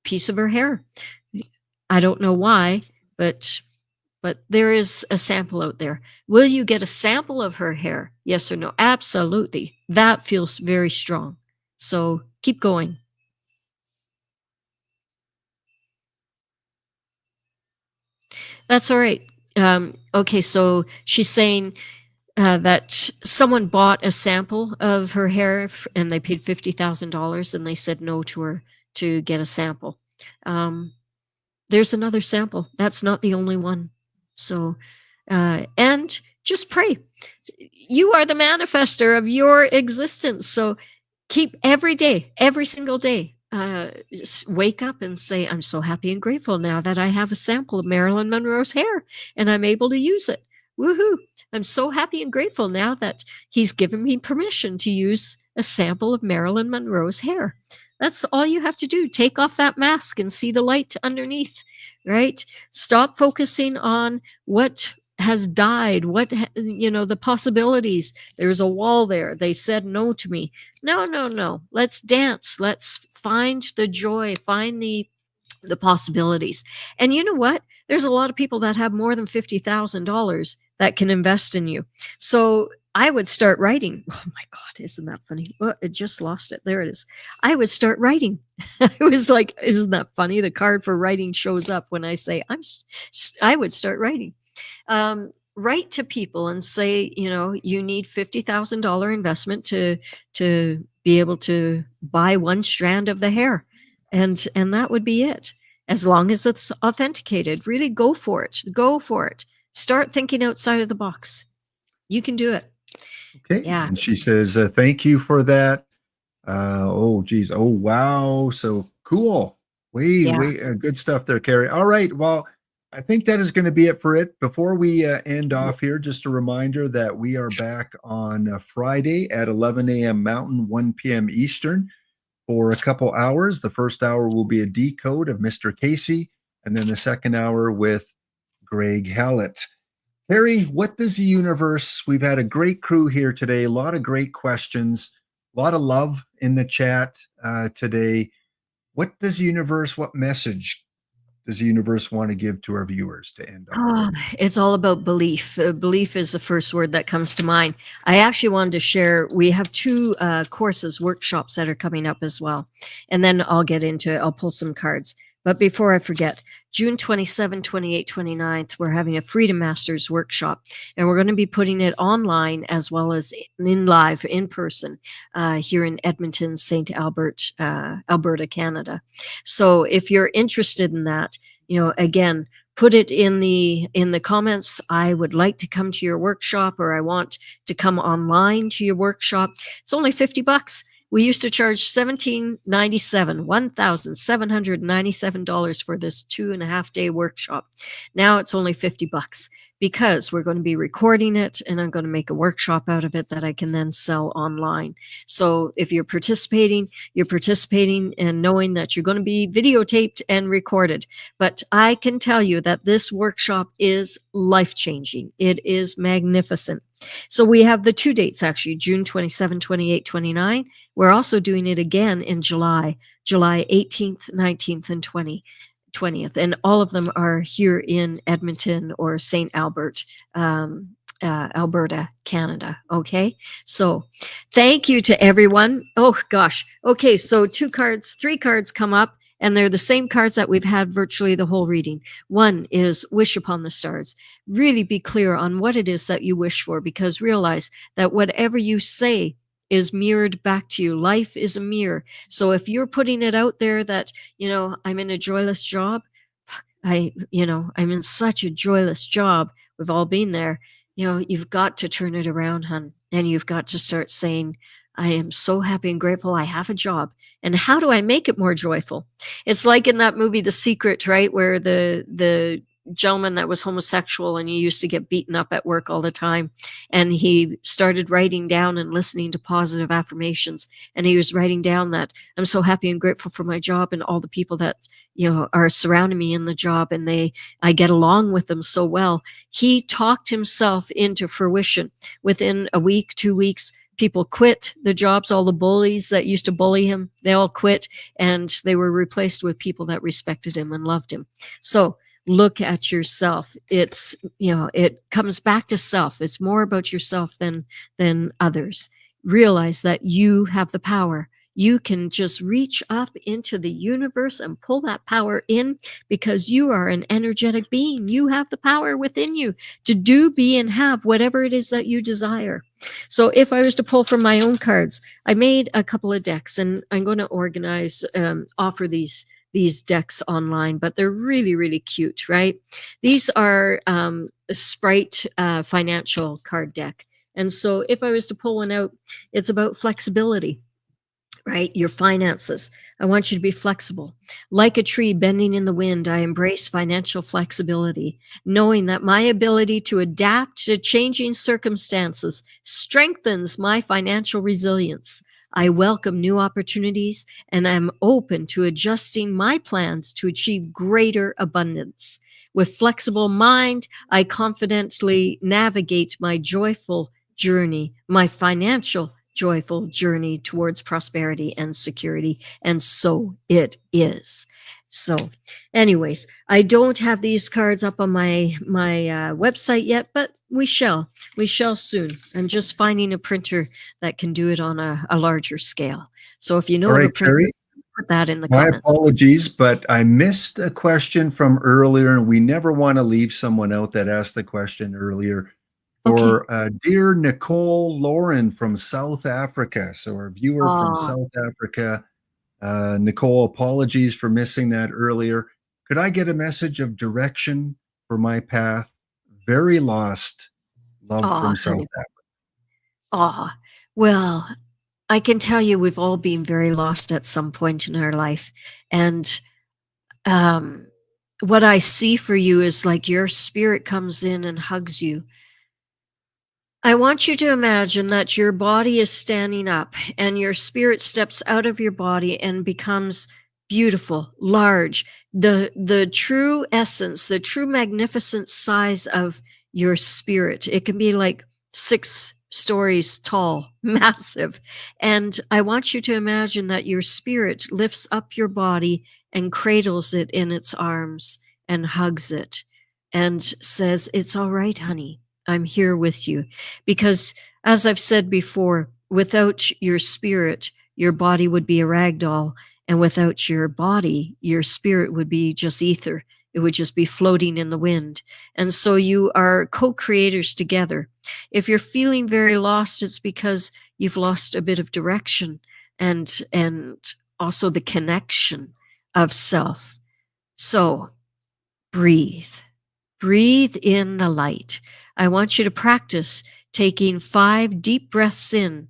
piece of her hair. I don't know why, but there is a sample out there. Will you get a sample of her hair? Yes or no? Absolutely. That feels very strong. So keep going. That's all right. Okay, so she's saying that someone bought a sample of her hair and they paid $50,000 and they said no to her to get a sample. Um, there's another sample. That's not the only one. So, and just pray. You are the manifester of your existence. So keep every day, every single day, wake up and say, I'm so happy and grateful now that I have a sample of Marilyn Monroe's hair and I'm able to use it. Woohoo. I'm so happy and grateful now that he's given me permission to use a sample of Marilyn Monroe's hair. That's all you have to do. Take off that mask and see the light underneath, right? Stop focusing on what has died, the possibilities. There's a wall there. They said no to me. No, no, no. Let's dance. Let's find the joy, find the possibilities. And you know what? There's a lot of people that have more than $50,000 that can invest in you. So I would start writing. Oh my God, isn't that funny? Oh, it just lost it. There it is. I would start writing. I was like, isn't that funny? The card for writing shows up when I say I would start writing. Write to people and say, you need $50,000 investment to be able to buy one strand of the hair, and that would be it. As long as it's authenticated, really go for it. Go for it. Start thinking outside of the box. You can do it.
Okay.
Yeah.
And she says, thank you for that. Oh, geez. Oh, wow. So cool.
Yeah.
Good stuff there, Carrie. All right. Well, I think that is going to be it for it. Before we end off here, just a reminder that we are back on Friday at 11 a.m. Mountain, 1 p.m. Eastern for a couple hours. The first hour will be a decode of Mr. Casey, and then the second hour with Greg Hallett. Harry, what does the universe? We've had a great crew here today, a lot of great questions, a lot of love in the chat today. What does the universe, what message does the universe want to give to our viewers to end off?
It's all about belief. Belief is the first word that comes to mind. I actually wanted to share, we have two courses, workshops that are coming up as well. And then I'll pull some cards. But before I forget, June 27, 28, 29th, we're having a Freedom Masters workshop. And we're going to be putting it online as well as in live, in person, here in Edmonton, St. Albert, Alberta, Canada. So if you're interested in that, again, put it in the comments. I would like to come to your workshop, or I want to come online to your workshop. It's only $50. We used to charge $1,797 for this 2.5 day workshop. Now it's only $50 because we're going to be recording it and I'm going to make a workshop out of it that I can then sell online. So if you're participating and knowing that you're going to be videotaped and recorded. But I can tell you that this workshop is life-changing. It is magnificent. So we have the two dates, actually, June 27, 28, 29. We're also doing it again in July 18th, 19th, and 20th. And all of them are here in Edmonton or St. Albert, Alberta, Canada. Okay. So thank you to everyone. Oh gosh. Okay. So 3 cards come up, and they're the same cards that we've had virtually the whole reading. One is wish upon the stars. Really be clear on what it is that you wish for, because realize that whatever you say is mirrored back to you. Life is a mirror. So if you're putting it out there that, I'm in a joyless job, I'm in such a joyless job. We've all been there. You've got to turn it around, hun. And you've got to start saying, I am so happy and grateful I have a job. And how do I make it more joyful? It's like in that movie, The Secret, right? Where the gentleman that was homosexual and he used to get beaten up at work all the time. And he started writing down and listening to positive affirmations. And he was writing down that I'm so happy and grateful for my job and all the people that, are surrounding me in the job, and I get along with them so well. He talked himself into fruition. Within a week, 2 weeks, people quit the jobs. All the bullies that used to bully him, they all quit, and they were replaced with people that respected him and loved him. So look at yourself. It's, it comes back to self. It's more about yourself than others. Realize that you have the power. You can just reach up into the universe and pull that power in, because you are an energetic being. You have the power within you to do, be, and have whatever it is that you desire. So if I was to pull from my own cards, I made a couple of decks, and I'm going to offer these decks online, but they're really, really cute, right? These are a Sprite financial card deck. And so if I was to pull one out, it's about flexibility, right? Your finances. I want you to be flexible. Like a tree bending in the wind, I embrace financial flexibility, knowing that my ability to adapt to changing circumstances strengthens my financial resilience. I welcome new opportunities, and I'm open to adjusting my plans to achieve greater abundance. With flexible mind, I confidently navigate my joyful journey, my financial joyful journey towards prosperity and security. And so it is. So anyways, I don't have these cards up on my website yet, but we shall soon. I'm just finding a printer that can do it on a larger scale. So if you know
All
of a
right,
printer,
Carrie,
put that in the
my
comments.
apologies, but I missed a question from earlier, and we never want to leave someone out that asked the question earlier. For dear Nicole Lauren from South Africa. So our viewer from South Africa, Nicole, apologies for missing that earlier. Could I get a message of direction for my path? Very lost. Love from South Africa.
Well, I can tell you we've all been very lost at some point in our life. And what I see for you is like your spirit comes in and hugs you. I want you to imagine that your body is standing up and your spirit steps out of your body and becomes beautiful, large, the true essence, the true magnificent size of your spirit. It can be like 6 stories tall, massive. And I want you to imagine that your spirit lifts up your body and cradles it in its arms and hugs it and says, "It's all right, honey. I'm here with you." Because as I've said before, without your spirit, your body would be a rag doll. And without your body, your spirit would be just ether. It would just be floating in the wind. And so you are co-creators together. If you're feeling very lost, it's because you've lost a bit of direction and also the connection of self. So breathe. Breathe in the light. I want you to practice taking 5 deep breaths in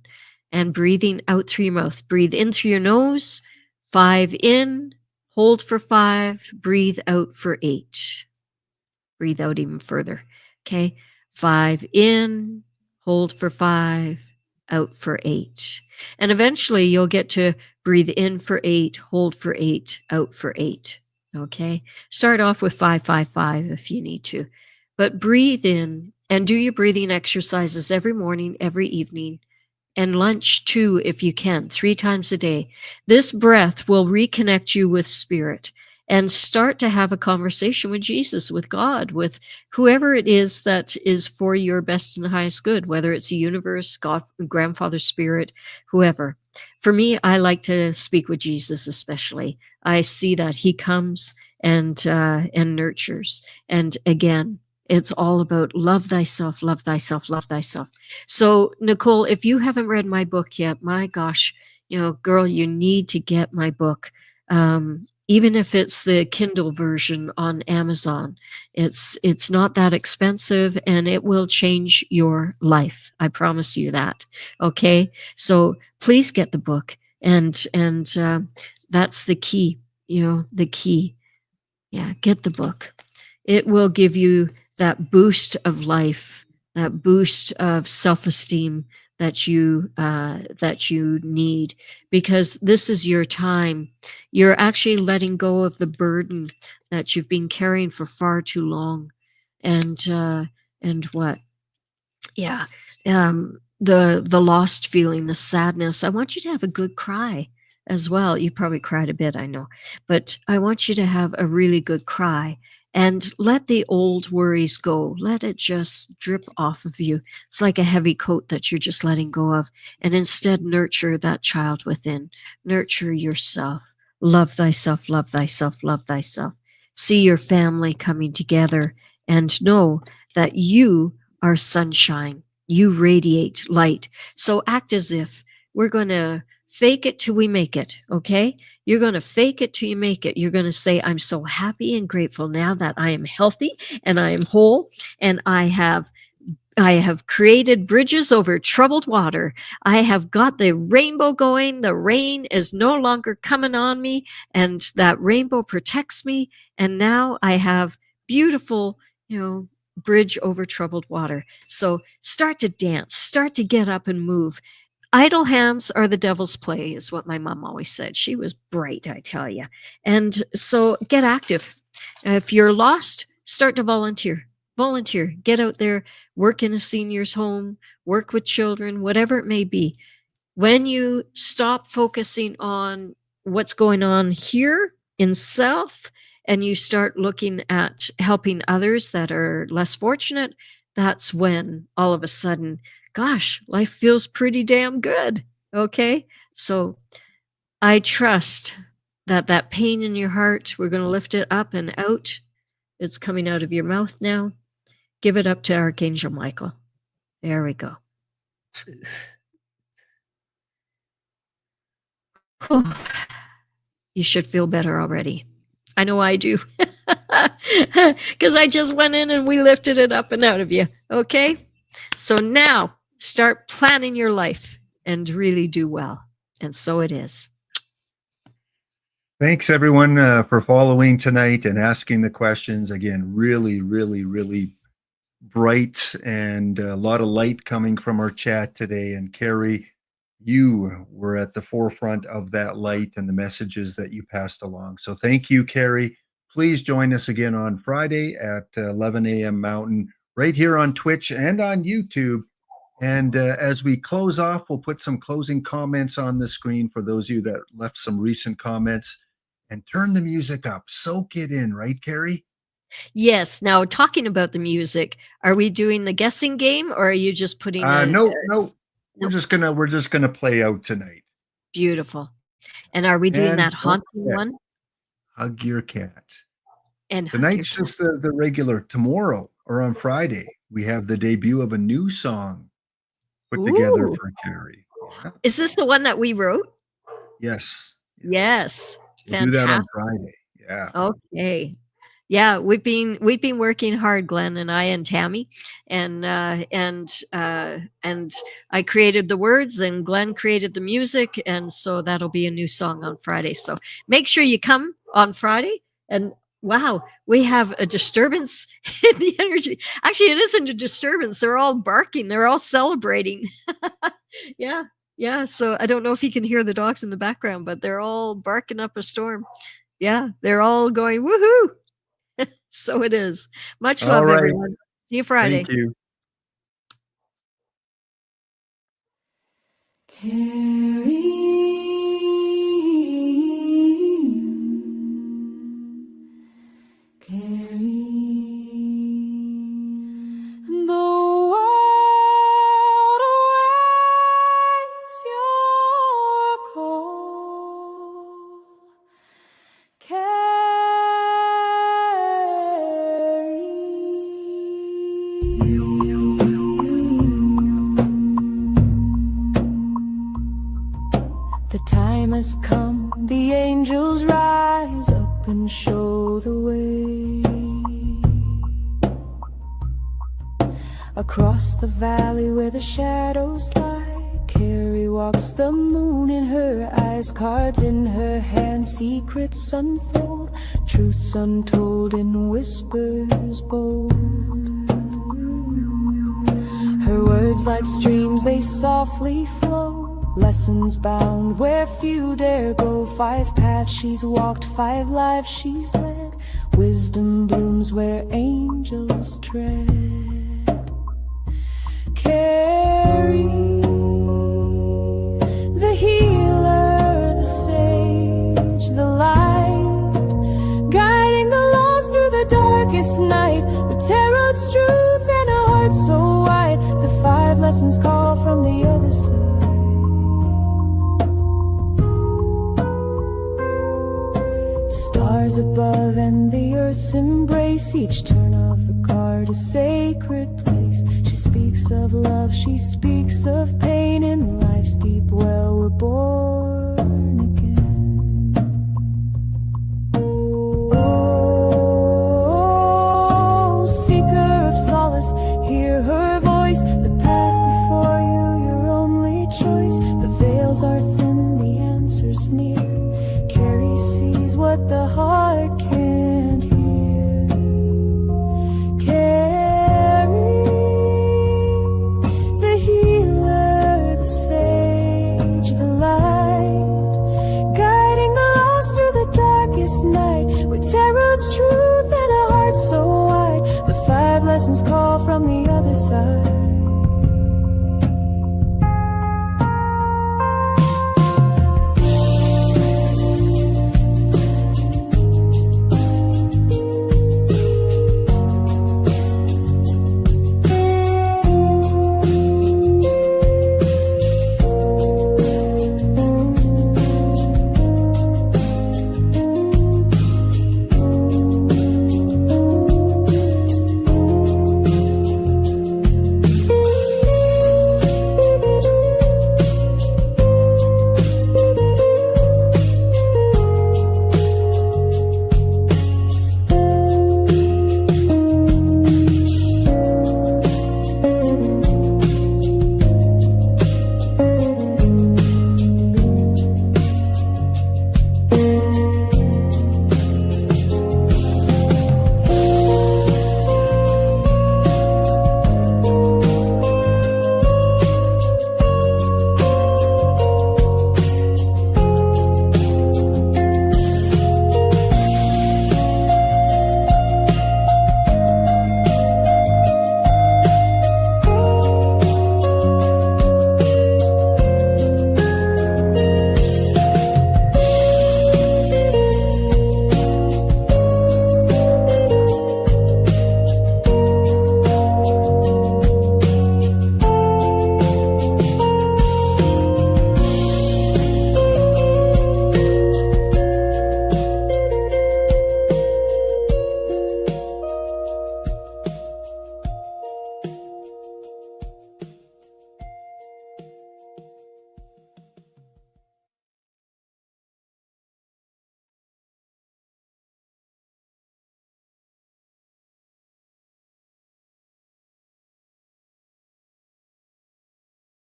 and breathing out through your mouth. Breathe in through your nose, 5 in, hold for 5, breathe out for 8. Breathe out even further. Okay. 5 in, hold for 5, out for 8. And eventually you'll get to breathe in for 8, hold for 8, out for 8. Okay. Start off with 5, 5, 5 if you need to, but breathe in and do your breathing exercises every morning, every evening, and lunch too, if you can, 3 times a day. This breath will reconnect you with spirit. and start to have a conversation with Jesus, with God, with whoever it is that is for your best and highest good, whether it's the universe, God, grandfather spirit, whoever. For me, I like to speak with Jesus, especially. I see that he comes and nurtures. And again, it's all about love thyself, love thyself, love thyself. So, Nicole, if you haven't read my book yet, my gosh, girl, you need to get my book. Even if it's the Kindle version on Amazon, it's not that expensive, and it will change your life. I promise you that. Okay, so please get the book, and that's the key. The key. Yeah, get the book. It will give you that boost of life, that boost of self-esteem that you need, because this is your time. You're actually letting go of the burden that you've been carrying for far too long, and what? Yeah, the lost feeling, the sadness. I want you to have a good cry as well. You probably cried a bit, I know, but I want you to have a really good cry and let the old worries go. Let it just drip off of you. It's like a heavy coat that you're just letting go of, and instead nurture that child within. Nurture yourself. Love thyself, love thyself, love thyself. See your family coming together, and know that you are sunshine. You radiate light. So act as if we're going to fake it till we make it. Okay. You're going to fake it till you make it. You're going to say, I'm so happy and grateful now that I am healthy and I am whole, and I have created bridges over troubled water. I have got the rainbow going. The rain is no longer coming on me, and that rainbow protects me. And now I have beautiful, bridge over troubled water. So start to dance, start to get up and move. Idle hands are the devil's play, is what my mom always said. She was bright, I tell you. And so get active. If you're lost, start to volunteer. Volunteer. Get out there, work in a senior's home, work with children, whatever it may be. When you stop focusing on what's going on here in self, and you start looking at helping others that are less fortunate, that's when all of a sudden, gosh, life feels pretty damn good. Okay. So I trust that that pain in your heart, we're going to lift it up and out. It's coming out of your mouth now. Give it up to Archangel Michael. There we go. You should feel better already. I know I do. Because I just went in and we lifted it up and out of you. Okay? So now start planning your life and really do well. And so it is.
Thanks, everyone, for following tonight and asking the questions. Again, really, really, really bright and a lot of light coming from our chat today. And Carrie, you were at the forefront of that light and the messages that you passed along. So thank you, Carrie. Please join us again on Friday at 11 a.m. Mountain, right here on Twitch and on YouTube. And as we close off, we'll put some closing comments on the screen for those of you that left some recent comments, and turn the music up. Soak it in, right, Carrie?
Yes. Now, talking about the music, are we doing the guessing game, or are you just putting
No. We're
Nope.
just gonna play out tonight.
Beautiful. And are we doing
And
that
don't
haunting
forget,
one?
hug your cat.
And hug your
Tonight's
cat.
just the regular. Tomorrow or on Friday, we have the debut of a new song put together
Ooh.
for Carrie. Yeah.
Is this the one that we wrote?
Yes.
Yes.
We'll do that on
Fantastic.
Friday. Yeah.
Okay. Yeah, we've been working hard, Glenn and I and Tammy, and I created the words and Glenn created the music, and so that'll be a new song on Friday. So make sure you come on Friday. And wow, we have a disturbance in the energy. Actually, it isn't a disturbance. They're all barking. They're all celebrating. Yeah, yeah. So I don't know if you can hear the dogs in the background, but they're all barking up a storm. Yeah, they're all going woohoo. So it is. Much
All
love,
right.
everyone. See you
Thank
Friday.
you.
Carrie. The world awaits your call. The time has come, the angels rise up and show the way. Across the valley where the shadows lie, Carrie walks, the moon in her eyes, cards in her hand, secrets unfold, truths untold in whispers bold. Her words like streams, they softly flow, lessons bound where few dare go. 5 paths she's walked, 5 lives she's led, wisdom blooms where angels tread. Carrie, the healer, the sage, the light, guiding the lost through the darkest night, with tarot's truth and a heart so wide. The 5 lessons call from the other side. Stars above and the earth's embrace, each turn of the card a sacred place. She speaks of love, she speaks of pain, in life's deep well we're born again. Oh, seeker of solace, hear her voice, the path before you, your only choice. The veils are thin, the answer's near, Carrie sees what the heart can't hear. Carrie, the healer, the sage, the light, guiding the lost through the darkest night, with tarot's truth and a heart so wide. The 5 lessons call from the other side.